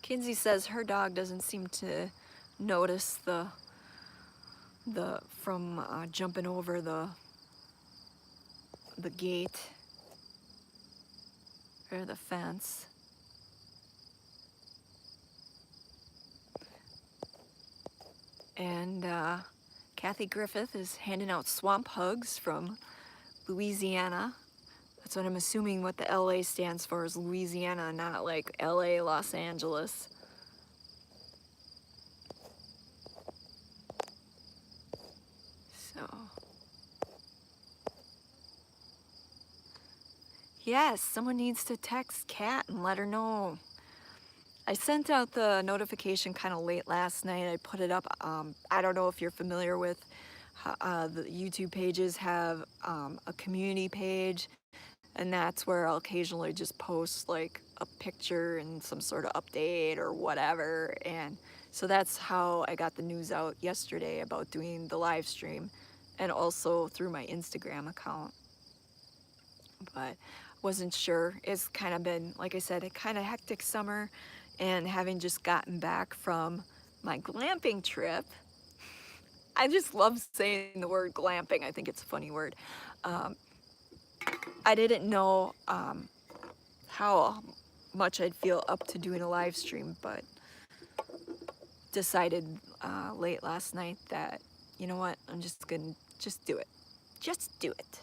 Kinsey says her dog doesn't seem to notice the from jumping over the gate or the fence. And Kathy Griffith is handing out swamp hugs from Louisiana. That's what I'm assuming what the LA stands for is Louisiana, not like LA, Los Angeles. So, yes, someone needs to text Kat and let her know. I sent out the notification kind of late last night. I put it up. I don't know if you're familiar with the YouTube pages have a community page, and that's where I'll occasionally just post like a picture and some sort of update or whatever. And so that's how I got the news out yesterday about doing the live stream, and also through my Instagram account. But wasn't sure. It's kind of been, like I said, a kind of hectic summer, and having just gotten back from my glamping trip. I just love saying the word glamping. I think it's a funny word. I didn't know how much I'd feel up to doing a live stream, but decided late last night that, you know what, I'm just gonna just do it. Just do it.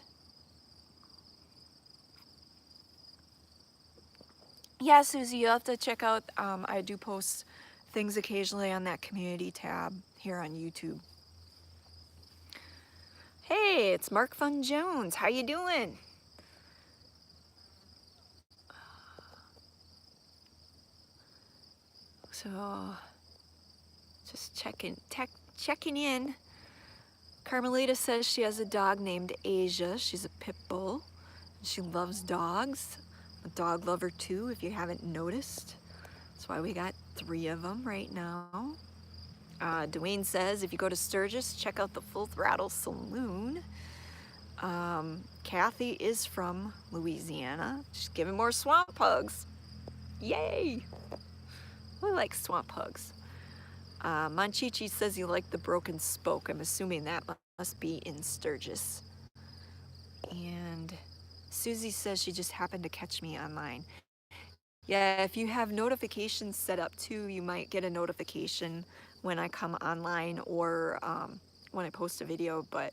Yeah, Susie, you'll have to check out, I do post things occasionally on that community tab here on YouTube. Hey, it's Mark Fun Jones. How you doing? So, just checking in. Carmelita says she has a dog named Asia. She's a pit bull. She loves dogs. I'm a dog lover too, if you haven't noticed. That's why we got 3 of them right now. Dwayne says if you go to Sturgis, check out the Full Throttle Saloon. Kathy is from Louisiana. She's giving more swamp hugs. Yay! We like swamp hugs. Monchichi says you like the broken spoke. I'm assuming that must be in Sturgis. And Susie says she just happened to catch me online. Yeah, if you have notifications set up too, you might get a notification when I come online or when I post a video, but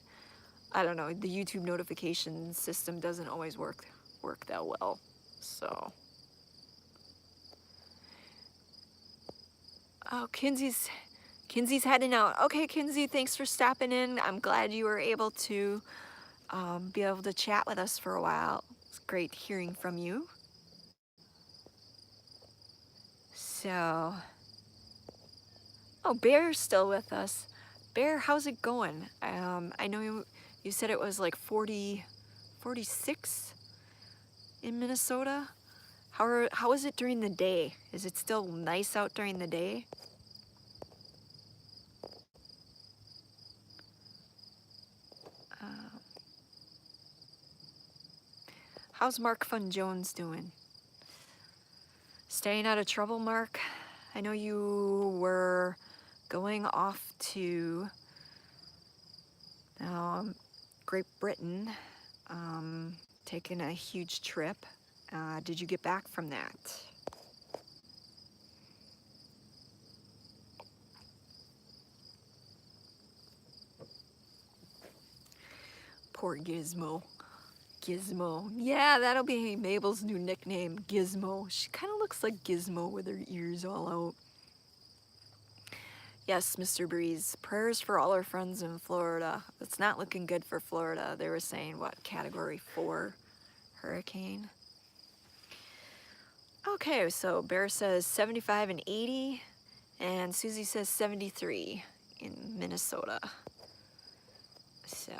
I don't know, the YouTube notification system doesn't always work that well, so. Oh, Kinsey's heading out. Okay, Kinsey, thanks for stopping in. I'm glad you were able to be able to chat with us for a while. It's great hearing from you. So, oh, Bear's still with us. Bear, how's it going? I know you said it was like 46 in Minnesota. How is it during the day? Is it still nice out during the day? How's Mark Fun Jones doing? Staying out of trouble, Mark? I know you were going off to Great Britain taking a huge trip. Did you get back from that? Poor Gizmo. Gizmo. Yeah, that'll be Mabel's new nickname, Gizmo. She kind of looks like Gizmo with her ears all out. Yes, Mr. Breeze. Prayers for all our friends in Florida. It's not looking good for Florida. They were saying, what, Category 4 hurricane? Okay, so Bear says 75 and 80, and Susie says 73 in Minnesota. So,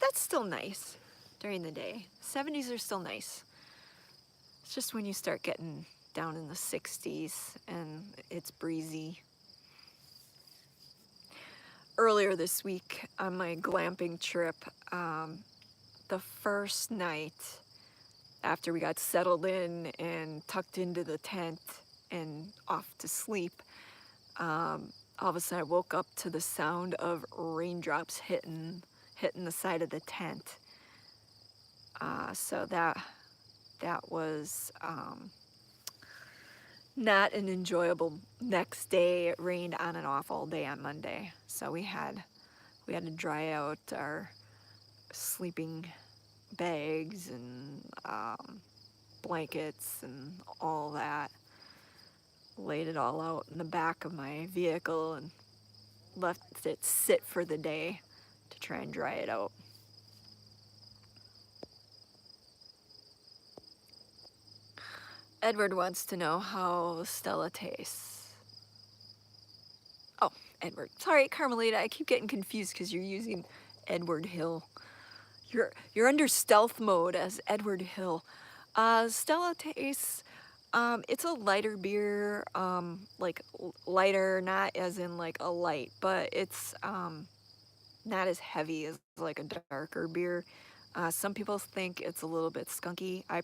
that's still nice during the day. 70s are still nice. It's just when you start getting down in the 60s and it's breezy. Earlier this week on my glamping trip, the first night after we got settled in and tucked into the tent and off to sleep, all of a sudden I woke up to the sound of raindrops hitting the side of the tent. So that was not an enjoyable next day. It rained on and off all day on Monday, so we had to dry out our sleeping bags and blankets and all that. Laid it all out in the back of my vehicle and left it sit for the day to try and dry it out. Edward wants to know how Stella tastes. Oh, Edward. Sorry, Carmelita, I keep getting confused because you're using Edward Hill. You're under stealth mode as Edward Hill. Stella tastes, it's a lighter beer, like lighter, not as in like a light, but it's not as heavy as like a darker beer. Some people think it's a little bit skunky. I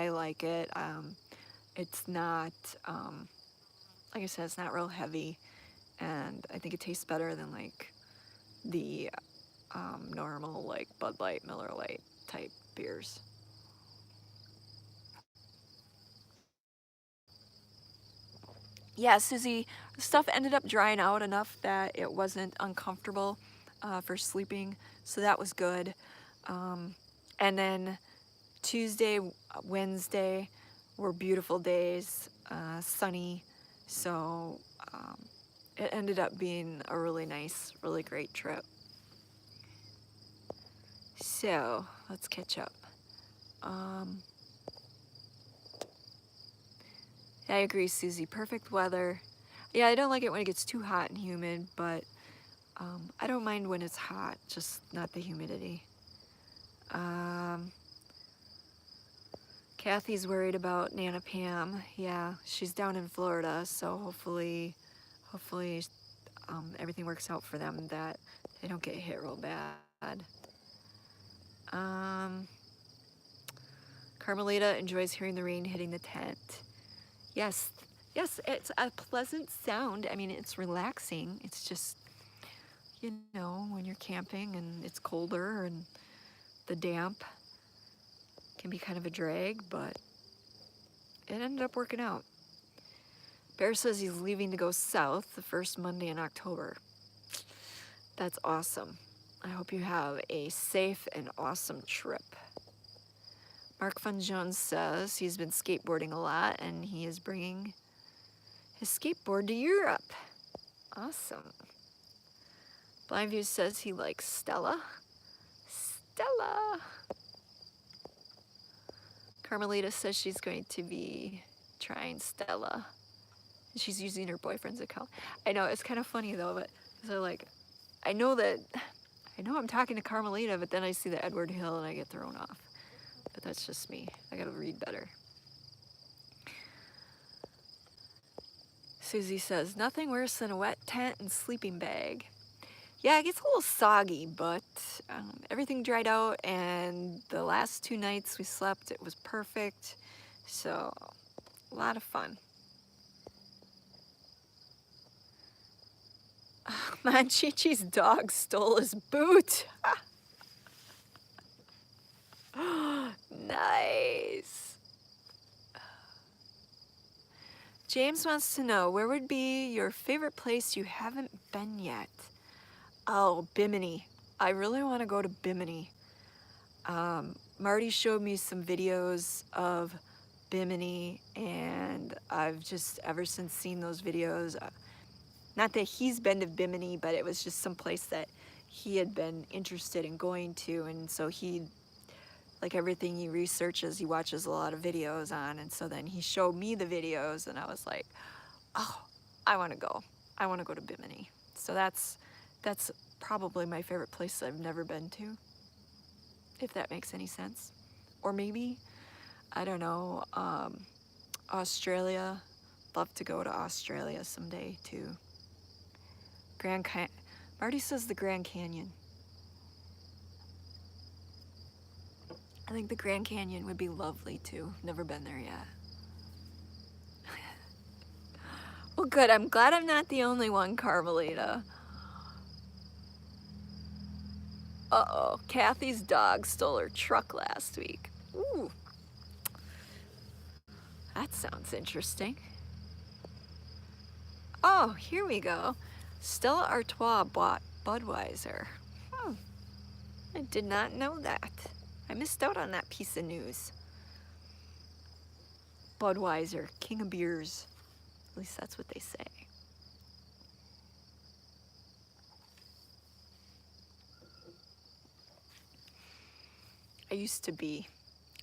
like it. It's not, like I said, it's not real heavy, and I think it tastes better than like the normal like Bud Light, Miller Lite type beers. Yeah, Susie, stuff ended up drying out enough that it wasn't uncomfortable for sleeping, so that was good. And then Tuesday, Wednesday were beautiful days, sunny, so it ended up being a really nice, really great trip. So let's catch up. I agree, Susie. Perfect weather. Yeah, I don't like it when it gets too hot and humid, but I don't mind when it's hot, just not the humidity. Kathy's worried about Nana Pam. Yeah, she's down in Florida, so hopefully everything works out for them, that they don't get hit real bad. Carmelita enjoys hearing the rain hitting the tent. Yes, it's a pleasant sound. I mean, it's relaxing. It's just, you know, when you're camping and it's colder and the damp can be kind of a drag, but it ended up working out. Bear says he's leaving to go south the first Monday in October. That's awesome. I hope you have a safe and awesome trip. Mark Fun Jones says he's been skateboarding a lot and he is bringing his skateboard to Europe. Awesome. Blindview says he likes Stella. Stella. Carmelita says she's going to be trying Stella. She's using her boyfriend's account. I know, it's kind of funny though, but so like, I know I'm talking to Carmelita, but then I see the Edward Hill and I get thrown off. But that's just me. I gotta read better. Susie says, nothing worse than a wet tent and sleeping bag. Yeah, it gets a little soggy, but everything dried out, and the last 2 nights we slept, it was perfect. So, a lot of fun. Oh, man, Chi-Chi's dog stole his boot. Nice. James wants to know, where would be your favorite place you haven't been yet? Oh, Bimini. I really want to go to Bimini. Marty showed me some videos of Bimini, and I've just ever since seen those videos, not that he's been to Bimini, but it was just some place that he had been interested in going to, and so he, like everything he researches, he watches a lot of videos on, and so then he showed me the videos, and I was like, oh, I want to go. I want to go to Bimini. So that's probably my favorite place I've never been to, if that makes any sense. Or maybe, I don't know, Australia. Love to go to Australia someday too. Marty says the Grand Canyon. I think the Grand Canyon would be lovely too. Never been there yet. Well, good. I'm glad I'm not the only one, Carmelita. Uh-oh, Kathy's dog stole her truck last week. Ooh, that sounds interesting. Oh, here we go. Stella Artois bought Budweiser. I did not know that. I missed out on that piece of news. Budweiser, king of beers. At least that's what they say. I used to be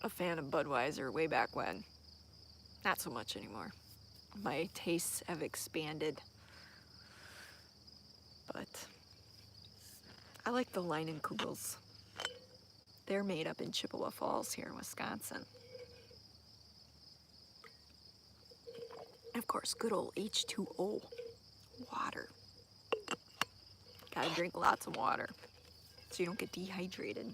a fan of Budweiser way back when. Not so much anymore. My tastes have expanded. But I like the Leinenkugels. They're made up in Chippewa Falls here in Wisconsin. And of course, good old H2O, water. Gotta drink lots of water so you don't get dehydrated.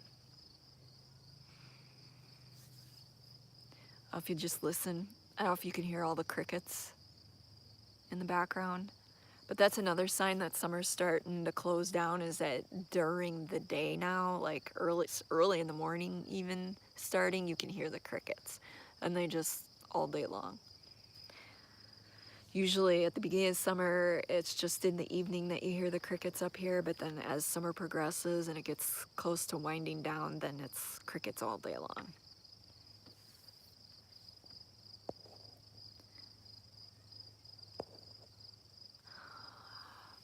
If you just listen, I don't know if you can hear all the crickets in the background, but that's another sign that summer's starting to close down, is that during the day now, like early in the morning even starting, you can hear the crickets, and they just all day long. Usually at the beginning of summer, it's just in the evening that you hear the crickets up here, but then as summer progresses and it gets close to winding down, then it's crickets all day long.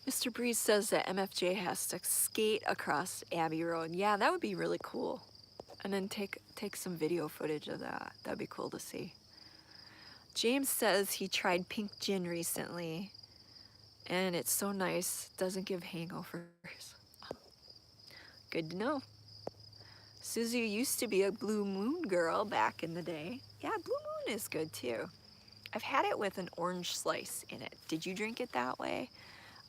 Mr. Breeze says that MFJ has to skate across Abbey Road. Yeah, that would be really cool. And then take some video footage of that. That'd be cool to see. James says he tried pink gin recently, and it's so nice, doesn't give hangovers. Good to know. Susie used to be a Blue Moon girl back in the day. Yeah, Blue Moon is good too. I've had it with an orange slice in it. Did you drink it that way?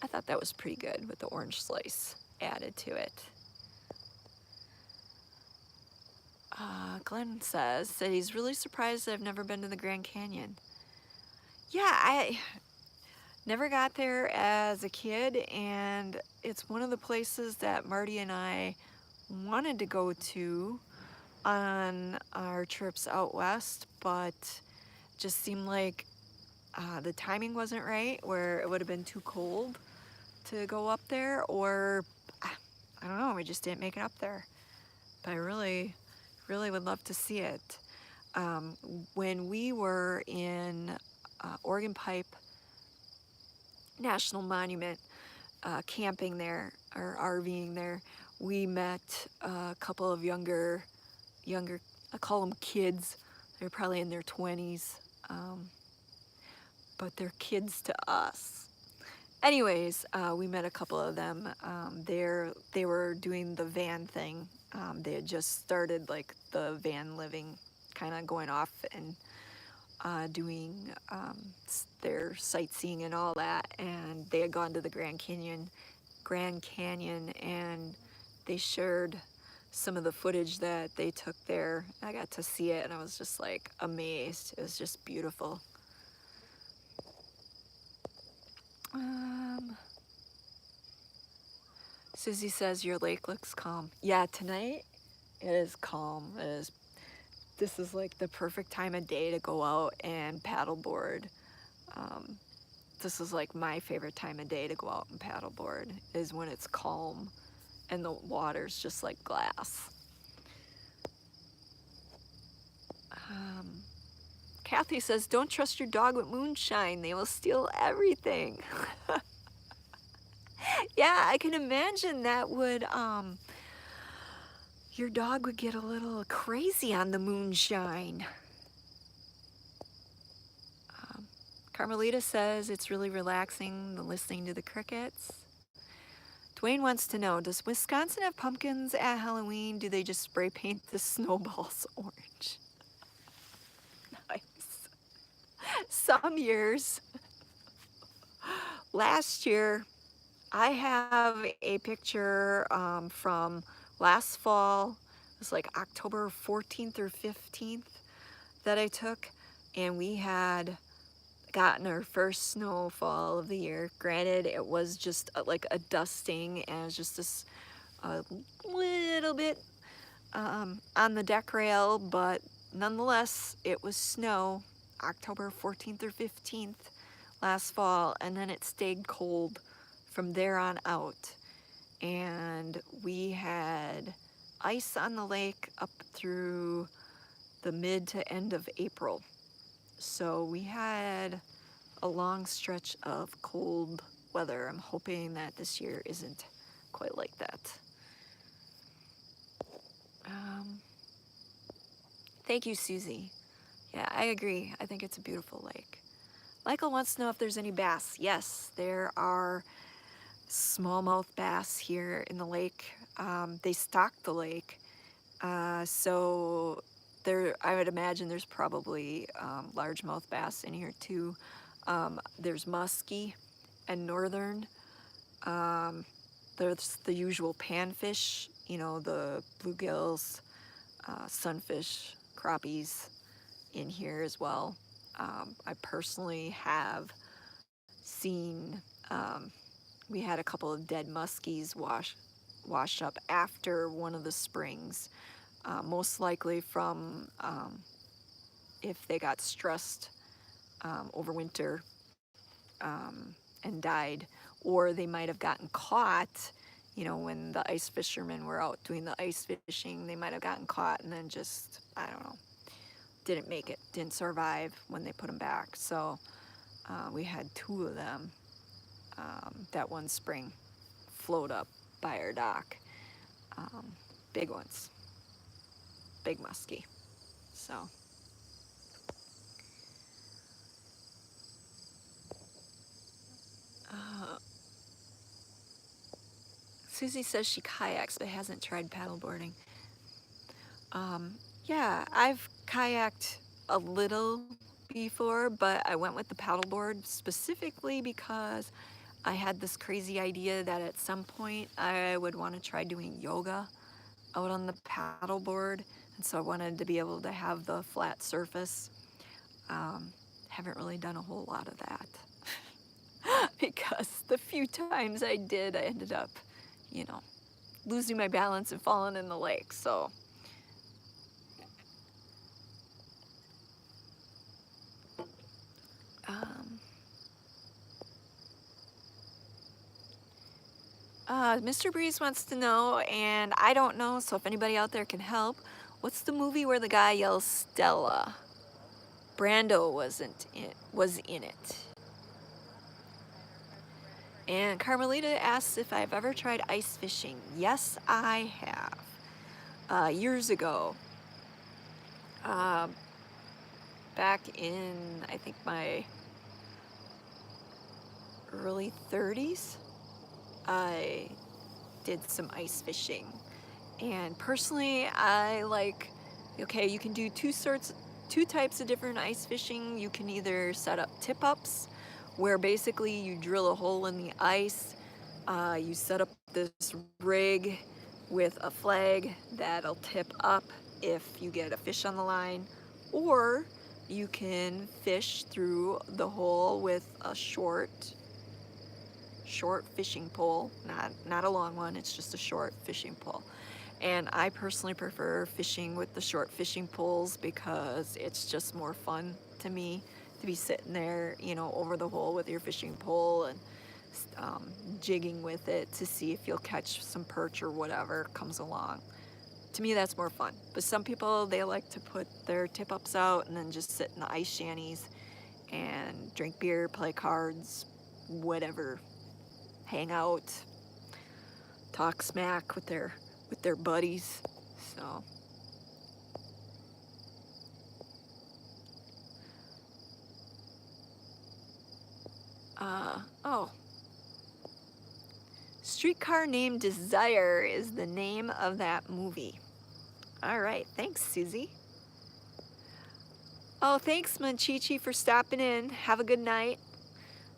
I thought that was pretty good with the orange slice added to it. Glenn says that he's really surprised that I've never been to the Grand Canyon. Yeah, I never got there as a kid, and it's one of the places that Marty and I wanted to go to on our trips out west, but just seemed like the timing wasn't right, where it would have been too cold to go up there, or I don't know, we just didn't make it up there. But I really would love to see it. When we were in Oregon Pipe National Monument, camping there or RVing there, we met a couple of younger, I call them kids. They're probably in their 20s, but they're kids to us. Anyways, we met a couple of them. They were doing the van thing. They had just started like the van living, kind of going off and doing their sightseeing and all that. And they had gone to the Grand Canyon, and they shared some of the footage that they took there. I got to see it, and I was just like amazed. It was just beautiful. Susie says your lake looks calm. Yeah, tonight It is calm. This is like the perfect time of day to go out and paddleboard. Um, this is like my favorite time of day to go out and paddleboard, is when it's calm and the water's just like glass. Kathy says, don't trust your dog with moonshine. They will steal everything. Yeah, I can imagine that would, your dog would get a little crazy on the moonshine. Carmelita says it's really relaxing, listening to the crickets. Dwayne wants to know, does Wisconsin have pumpkins at Halloween? Do they just spray paint the snowballs orange? Nice. Some years. Last year, I have a picture from last fall. It was like October 14th or 15th that I took, and we had gotten our first snowfall of the year. Granted, it was just like a dusting, and it was just this little bit on the deck rail, but nonetheless, it was snow, October 14th or 15th last fall, and then it stayed cold from there on out. And we had ice on the lake up through the mid to end of April. So we had a long stretch of cold weather. I'm hoping that this year isn't quite like that. Thank you, Susie. Yeah, I agree. I think it's a beautiful lake. Michael wants to know if there's any bass. Yes, there are smallmouth bass here in the lake. They stock the lake, so I would imagine there's probably largemouth bass in here too. There's muskie and northern. There's the usual panfish, you know, the bluegills, sunfish, crappies in here as well. I personally have seen, we had a couple of dead muskies wash up after one of the springs, most likely from if they got stressed over winter and died, or they might have gotten caught, you know, when the ice fishermen were out doing the ice fishing. They might have gotten caught and then just, I don't know, didn't make it, didn't survive when they put them back. So we had 2 of them that one spring float up by our dock. Big ones, big muskie. So Susie says she kayaks but hasn't tried paddleboarding. Yeah, I've kayaked a little before, but I went with the paddleboard specifically because I had this crazy idea that at some point I would want to try doing yoga out on the paddleboard, and so I wanted to be able to have the flat surface. Haven't really done a whole lot of that because the few times I did, I ended up, you know, losing my balance and falling in the lake. So Mr. Breeze wants to know, and I don't know, so if anybody out there can help, what's the movie where the guy yells Stella? Brando was in it. And Carmelita asks if I've ever tried ice fishing. Yes, I have. Years ago. Back in, I think, my early 30s, I did some ice fishing. And personally, I like, okay, you can do two types of different ice fishing. You can either set up tip-ups, where basically you drill a hole in the ice, you set up this rig with a flag that'll tip up if you get a fish on the line, or you can fish through the hole with a short fishing pole, not a long one, it's just a short fishing pole. And I personally prefer fishing with the short fishing poles because it's just more fun to me to be sitting there, you know, over the hole with your fishing pole and jigging with it to see if you'll catch some perch or whatever comes along. To me, that's more fun. But some people, they like to put their tip-ups out and then just sit in the ice shanties and drink beer, play cards, whatever, hang out, talk smack with their buddies. So oh, Streetcar Named Desire is the name of that movie. All right, thanks, Susie. Oh, thanks, Manchichi, for stopping in. Have a good night.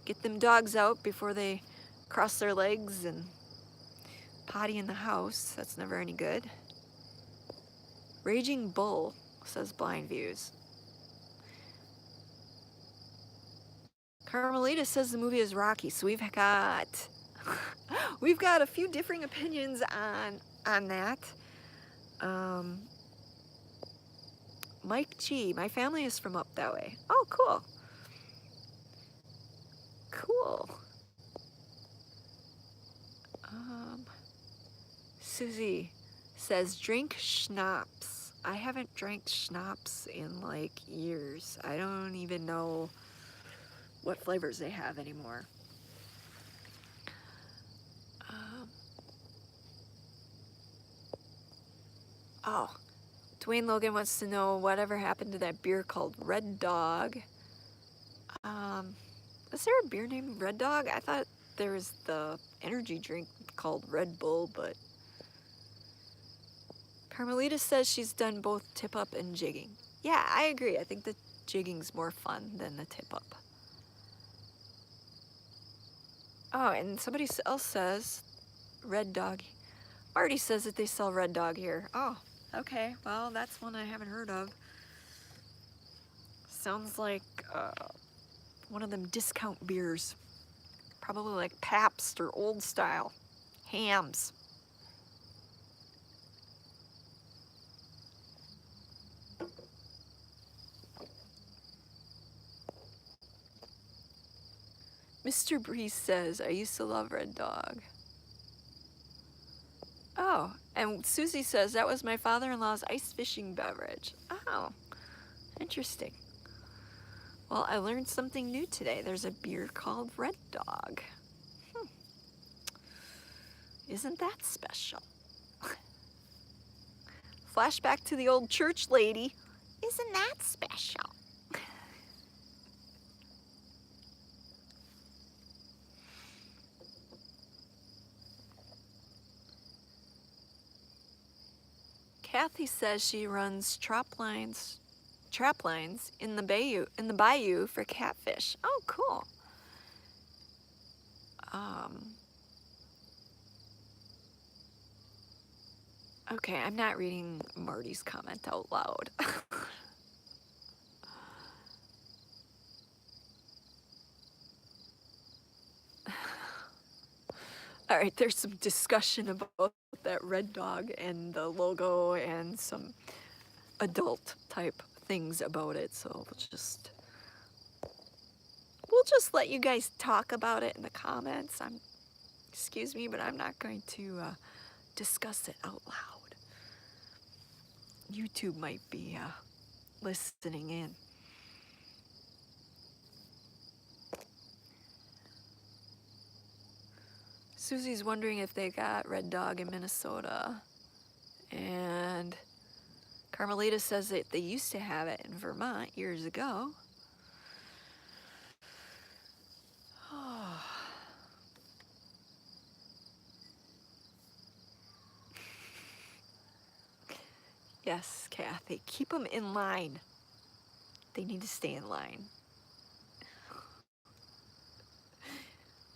Get them dogs out before they cross their legs and potty in the house. That's never any good. Raging Bull, says Blind Views. Carmelita says the movie is Rocky, so we've got a few differing opinions on that. Mike G, my family is from up that way. Oh, cool. Cool. Susie says drink schnapps. I haven't drank schnapps in like years. I don't even know what flavors they have anymore. Oh, Dwayne Logan wants to know whatever happened to that beer called Red Dog. Is there a beer named Red Dog? I thought there was the energy drink called Red Bull, but Carmelita says she's done both tip-up and jigging. Yeah, I agree. I think the jigging's more fun than the tip-up. Oh, and somebody else says Red Dog. Marty says that they sell Red Dog here. Oh, okay. Well, that's one I haven't heard of. Sounds like one of them discount beers. Probably like Pabst or Old Style. Hams. Mr. Breeze says, I used to love Red Dog. Oh, and Susie says, that was my father-in-law's ice fishing beverage. Oh, interesting. Well, I learned something new today. There's a beer called Red Dog. Isn't that special? Flashback to the old church lady. Isn't that special? Kathy says she runs trap lines in the bayou for catfish. Oh, cool. Okay, I'm not reading Marty's comment out loud. All right, there's some discussion about that Red Dog and the logo and some adult type things about it, so we'll just let you guys talk about it in the comments. Excuse me, but I'm not going to discuss it out loud. YouTube might be listening in. Susie's wondering if they got Red Dog in Minnesota. And Carmelita says that they used to have it in Vermont years ago. Yes, Kathy, keep them in line. They need to stay in line.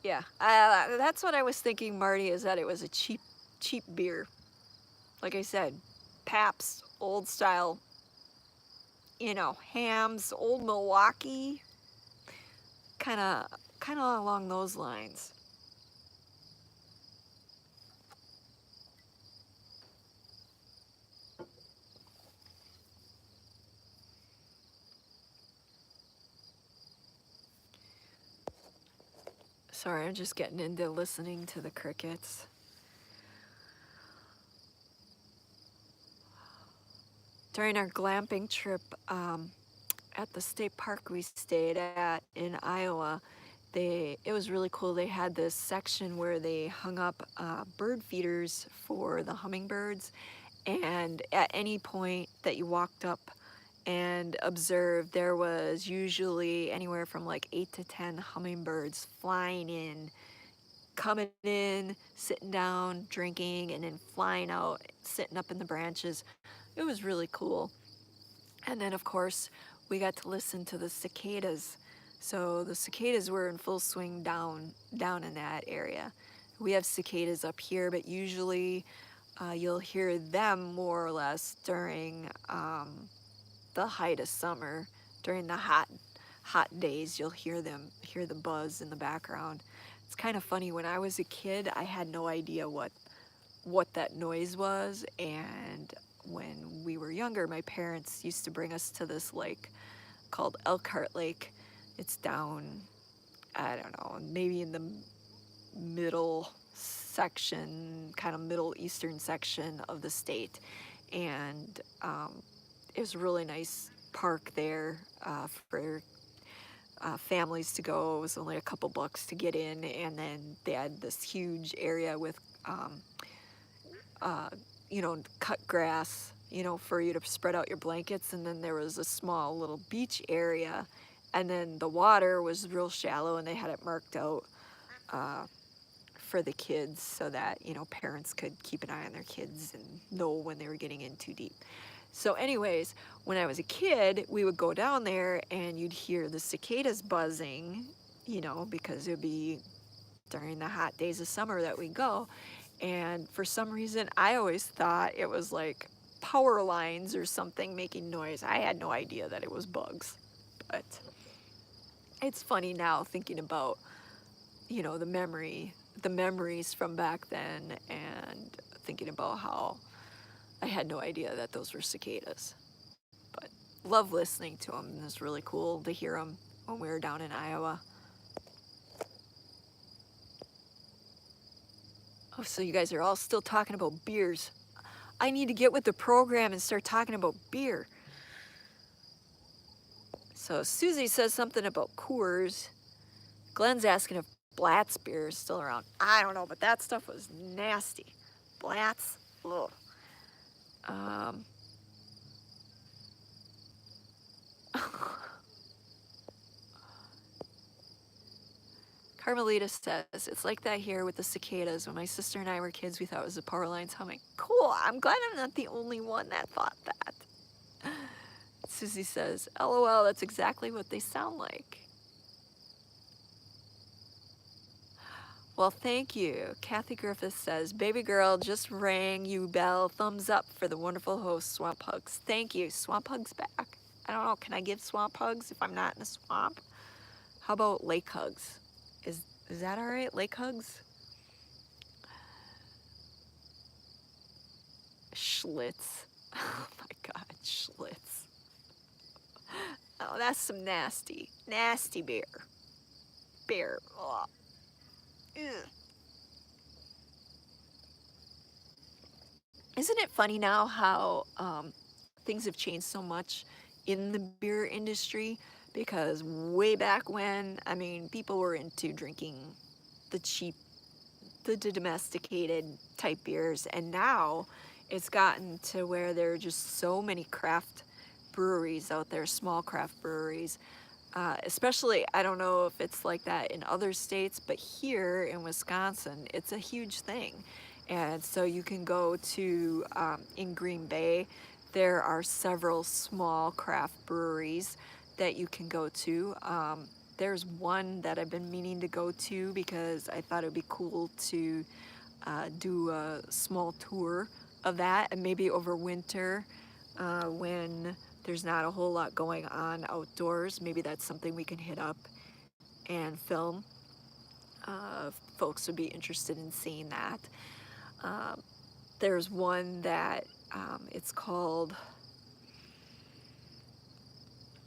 Yeah, that's what I was thinking, Marty, is that it was a cheap beer. Like I said, Pabst, Old Style, you know, Hams, Old Milwaukee, kind of along those lines. Sorry, I'm just getting into listening to the crickets. During our glamping trip at the state park we stayed at in Iowa, it was really cool. They had this section where they hung up bird feeders for the hummingbirds, and at any point that you walked up and observed, there was usually anywhere from like 8 to 10 hummingbirds flying in, coming in, sitting down, drinking, and then flying out, sitting up in the branches. It was really cool. And then, of course, we got to listen to the cicadas. So the cicadas were in full swing down in that area. We have cicadas up here, but usually you'll hear them more or less during the height of summer. During the hot days, you'll hear the buzz in the background. It's kind of funny. When I was a kid, I had no idea what that noise was, and when we were younger, my parents used to bring us to this lake called Elkhart Lake. It's down, I don't know, maybe in the middle section, kind of middle eastern section of the state, and it was a really nice park there for families to go. It was only a couple bucks to get in, and then they had this huge area with cut grass, for you to spread out your blankets, and then there was a small little beach area, and then the water was real shallow, and they had it marked out for the kids so that, parents could keep an eye on their kids and know when they were getting in too deep. So anyways, when I was a kid, we would go down there and you'd hear the cicadas buzzing, because it would be during the hot days of summer that we go. And for some reason, I always thought it was like power lines or something making noise. I had no idea that it was bugs. But it's funny now thinking about, the memories from back then, and thinking about how I had no idea that those were cicadas. But love listening to them. It was really cool to hear them when we were down in Iowa. Oh, so you guys are all still talking about beers. I need to get with the program and start talking about beer. So Susie says something about Coors. Glenn's asking if Blatt's beer is still around. I don't know, but that stuff was nasty. Blatt's, ugh. Carmelita says, it's like that here with the cicadas. When my sister and I were kids, we thought it was the power lines humming. Cool, I'm glad I'm not the only one that thought that. Susie says, LOL, that's exactly what they sound like. Well, thank you. Kathy Griffith says, baby girl, just rang you bell. Thumbs up for the wonderful host, Swamp Hugs. Thank you. Swamp Hugs back. I don't know, can I give Swamp Hugs if I'm not in a swamp? How about Lake Hugs? Is that all right? Lake Hugs? Schlitz. Oh my God, Schlitz. Oh, that's some nasty beer. Beer. Oh. Isn't it funny now how things have changed so much in the beer industry? Because way back when, people were into drinking the cheap, the domesticated type beers, and now it's gotten to where there are just so many craft breweries out there, small craft breweries. Especially, I don't know if it's like that in other states, but here in Wisconsin, it's a huge thing. And so you can go to, in Green Bay, there are several small craft breweries that you can go to. There's one that I've been meaning to go to because I thought it would be cool to do a small tour of that, and maybe over winter when there's not a whole lot going on outdoors. Maybe that's something we can hit up and film. Folks would be interested in seeing that. There's one that it's called,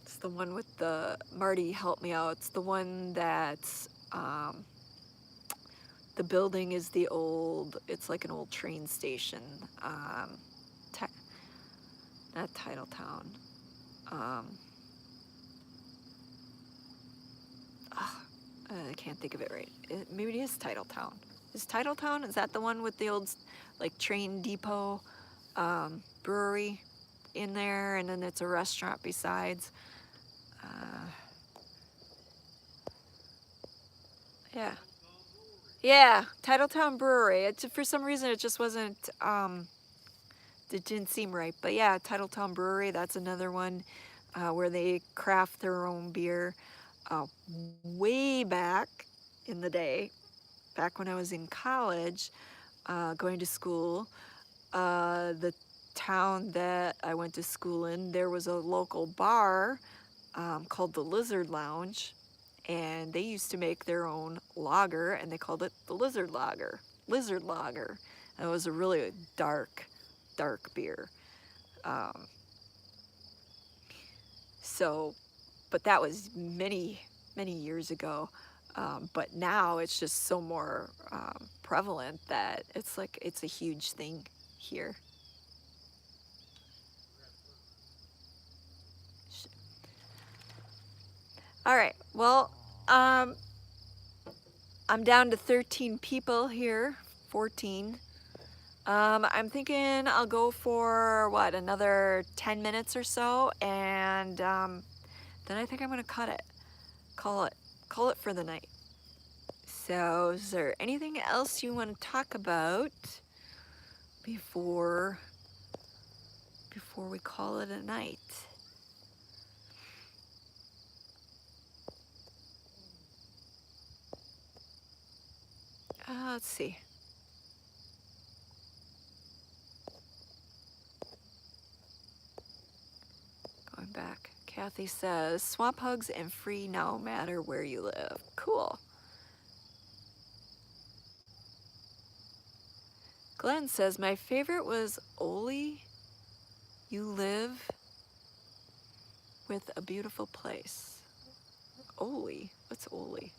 it's the one with the, Marty, help me out. It's the one that's The building is the old, it's like an old train station. Ti- Not Titletown. Um, I can't think of it right. Maybe it is Titletown. Is Titletown? Is that the one with the old, like, train depot, brewery in there, and then it's a restaurant besides? Uh, yeah. Yeah, Titletown Brewery. For some reason, it just wasn't, it didn't seem right. But yeah, Titletown Brewery, that's another one where they craft their own beer. Uh, Way back in the day, back when I was in college, going to school, the town that I went to school in, there was a local bar called the Lizard Lounge, and they used to make their own lager, and they called it the Lizard Lager. Lizard Lager. And it was a really dark, dark beer. Um, so, but that was many, many years ago. But now it's just so more prevalent that it's like it's a huge thing here. All right. Well, um, I'm down to 13 people here, 14. I'm thinking I'll go for what, another 10 minutes or so, and then I think I'm gonna cut it. Call it. Call it for the night. So, is there anything else you want to talk about before we call it a night? Let's see. Going back. Kathy says, swamp hugs and free no matter where you live. Cool. Glenn says, my favorite was Oli. You live with a beautiful place. Oli? What's Oli?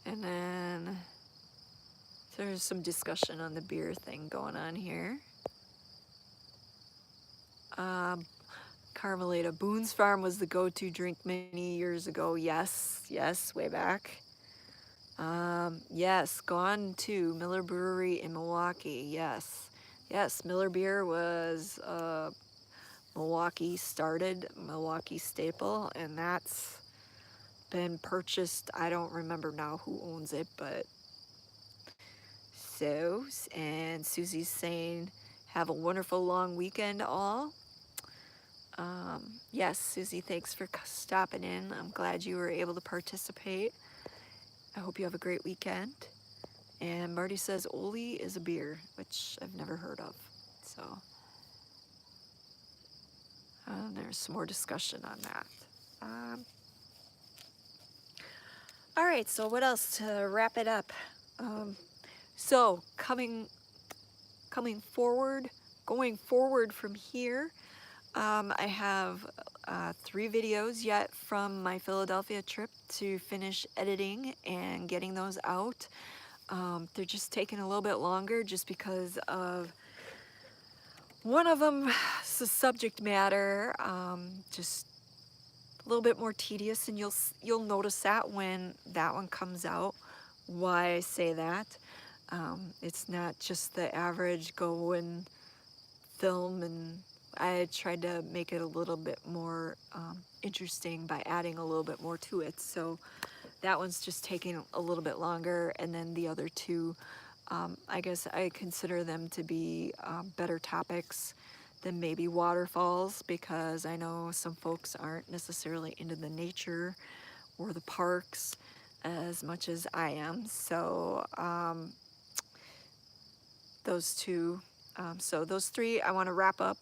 And then there's some discussion on the beer thing going on here. Carmelita, Boone's Farm was the go-to drink many years ago. Yes, yes, way back. Yes, gone to Miller Brewery in Milwaukee. Yes, yes, Miller Beer was Milwaukee started, Milwaukee staple, and that's been purchased. I don't remember now who owns it, but so, and Susie's saying, have a wonderful long weekend all. Yes, Susie, thanks for stopping in. I'm glad you were able to participate. I hope you have a great weekend. And Marty says Oli is a beer, which I've never heard of. So there's some more discussion on that. All right, so what else to wrap it up? So going forward from here, I have 3 videos yet from my Philadelphia trip to finish editing and getting those out. They're just taking a little bit longer just because of one of them, the subject matter, just a little bit more tedious, and you'll notice that when that one comes out. Why I say that? It's not just the average go and film, and I tried to make it a little bit more interesting by adding a little bit more to it. So that one's just taking a little bit longer, and then the other 2, I guess I consider them to be better topics than maybe waterfalls, because I know some folks aren't necessarily into the nature or the parks as much as I am. So those 2, so those 3 I want to wrap up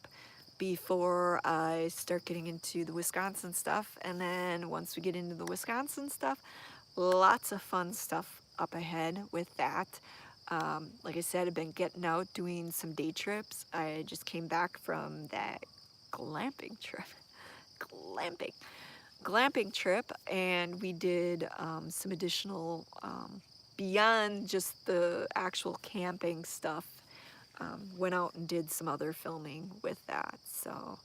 before I start getting into the Wisconsin stuff. And then once we get into the Wisconsin stuff, lots of fun stuff up ahead with that. Like I said, I've been getting out doing some day trips. I just came back from that glamping trip. glamping trip, and we did some additional beyond just the actual camping stuff, went out and did some other filming with that. So,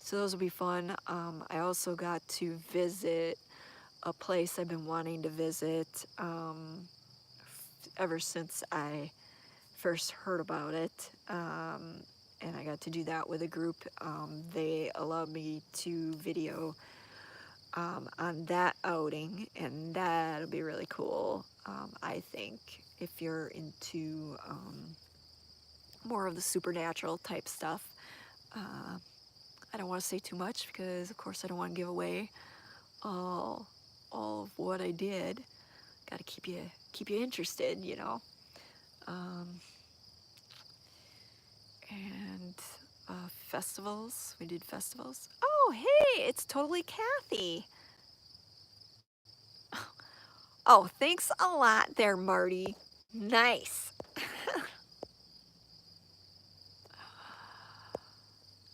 so those will be fun. I also got to visit a place I've been wanting to visit ever since I first heard about it. And I got to do that with a group. They allowed me to video on that outing, and that'll be really cool. I think if you're into more of the supernatural type stuff. I don't want to say too much because, of course, I don't want to give away all of what I did. Got to keep you interested, you know. And festivals. We did festivals. Oh, hey, it's totally Kathy. Oh, thanks a lot there, Marty. Nice.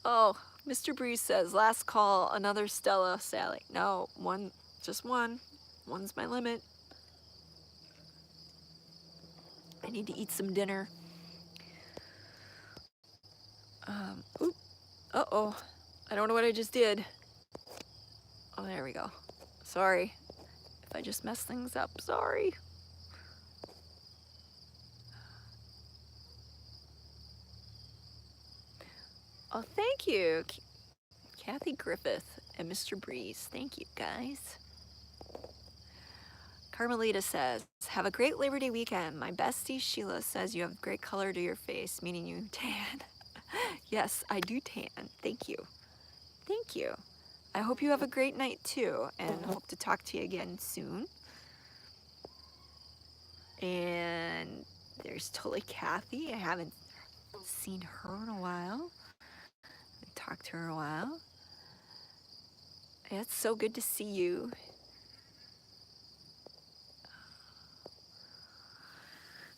Oh, Mr. Breeze says, last call, another Stella Sally. No, one, just one. One's my limit. I need to eat some dinner. Oop. Uh-oh. I don't know what I just did. Oh, there we go. Sorry if I just messed things up. Sorry. Oh, thank you, Kathy Griffith and Mr. Breeze. Thank you, guys. Carmelita says, have a great Labor Day weekend. My bestie Sheila says you have great color to your face, meaning you tan. Yes, I do tan. Thank you. Thank you. I hope you have a great night too, and hope to talk to you again soon. And there's totally Kathy. I haven't seen her in a while. I talked to her in a while. It's so good to see you.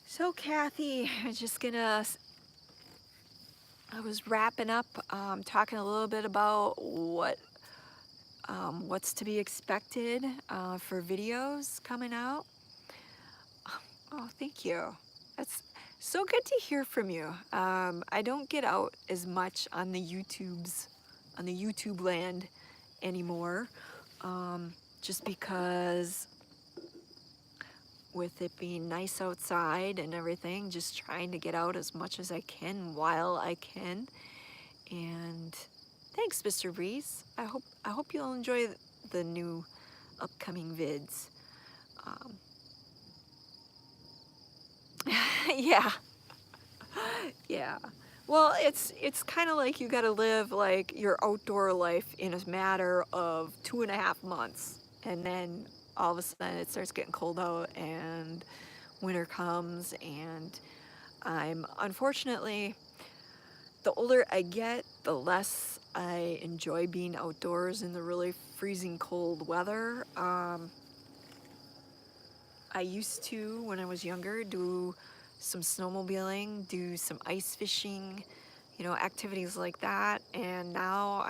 So Kathy, I was wrapping up, talking a little bit about what's to be expected for videos coming out. Oh, thank you. That's so good to hear from you. I don't get out as much on the YouTube land anymore, just because with it being nice outside and everything, just trying to get out as much as I can while I can. And thanks, Mr. Breeze. I hope you'll enjoy the new upcoming vids. Yeah. Yeah. Well, it's kind of like you got to live like your outdoor life in a matter of 2.5 months, and then all of a sudden it starts getting cold out and winter comes, and I'm unfortunately, the older I get, the less I enjoy being outdoors in the really freezing cold weather. I used to, when I was younger, do some snowmobiling, do some ice fishing, you know, activities like that. And now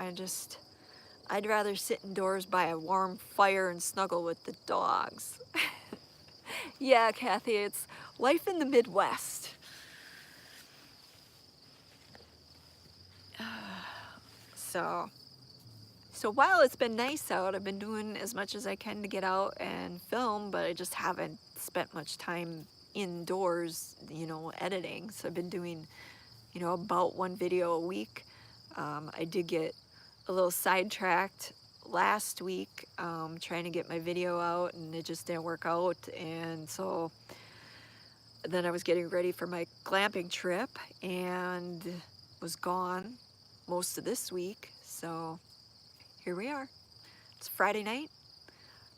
I'd rather sit indoors by a warm fire and snuggle with the dogs. Yeah, Kathy, it's life in the Midwest. So while it's been nice out, I've been doing as much as I can to get out and film, but I just haven't spent much time indoors, you know, editing. So I've been doing, you know, about one video a week. I did get a little sidetracked last week, trying to get my video out, and it just didn't work out. And so then I was getting ready for my glamping trip and was gone most of this week. So here we are. It's Friday night.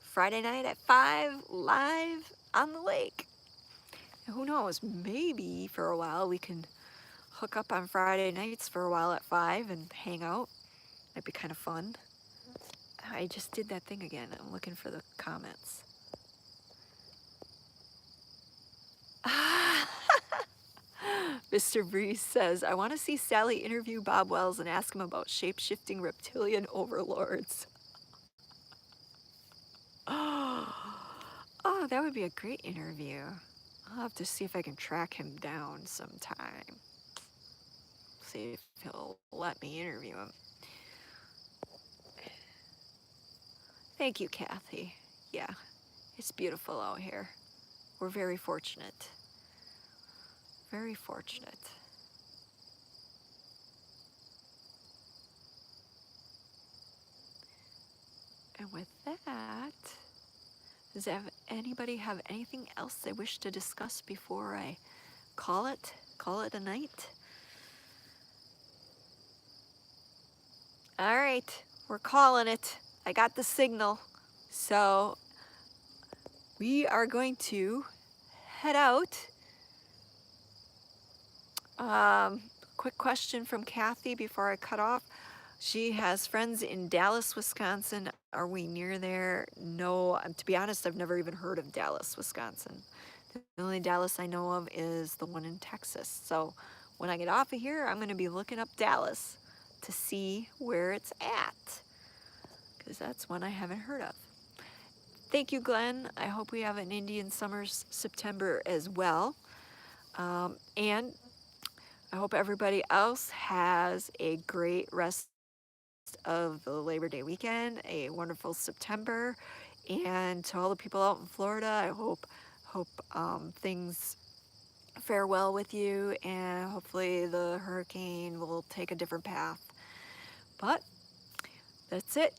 Friday night at 5, live on the lake. And who knows, maybe for a while we can hook up on Friday nights for a while at 5 and hang out. That'd be kind of fun. I just did that thing again. I'm looking for the comments. Mr. Breeze says, I want to see Sally interview Bob Wells and ask him about shape-shifting reptilian overlords. Oh, that would be a great interview. I'll have to see if I can track him down sometime. See if he'll let me interview him. Thank you, Kathy. Yeah, it's beautiful out here. We're very fortunate. Very fortunate. And with that, does anybody have anything else they wish to discuss before I call it a night? All right, we're calling it. I got the signal. So we are going to head out. Quick question from Kathy before I cut off. She has friends in Dallas, Wisconsin. Are we near there? No, to be honest, I've never even heard of Dallas, Wisconsin. The only Dallas I know of is the one in Texas. So when I get off of here, I'm going to be looking up Dallas to see where it's at, because that's one I haven't heard of. Thank you, Glenn. I hope we have an Indian Summer's September as well. And I hope everybody else has a great rest of the Labor Day weekend, a wonderful September. And to all the people out in Florida, I hope things fare well with you, and hopefully the hurricane will take a different path. But that's it.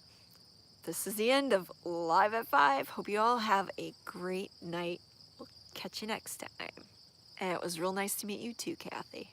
This is the end of Live at 5. Hope you all have a great night. We'll catch you next time. And it was real nice to meet you too, Kathy.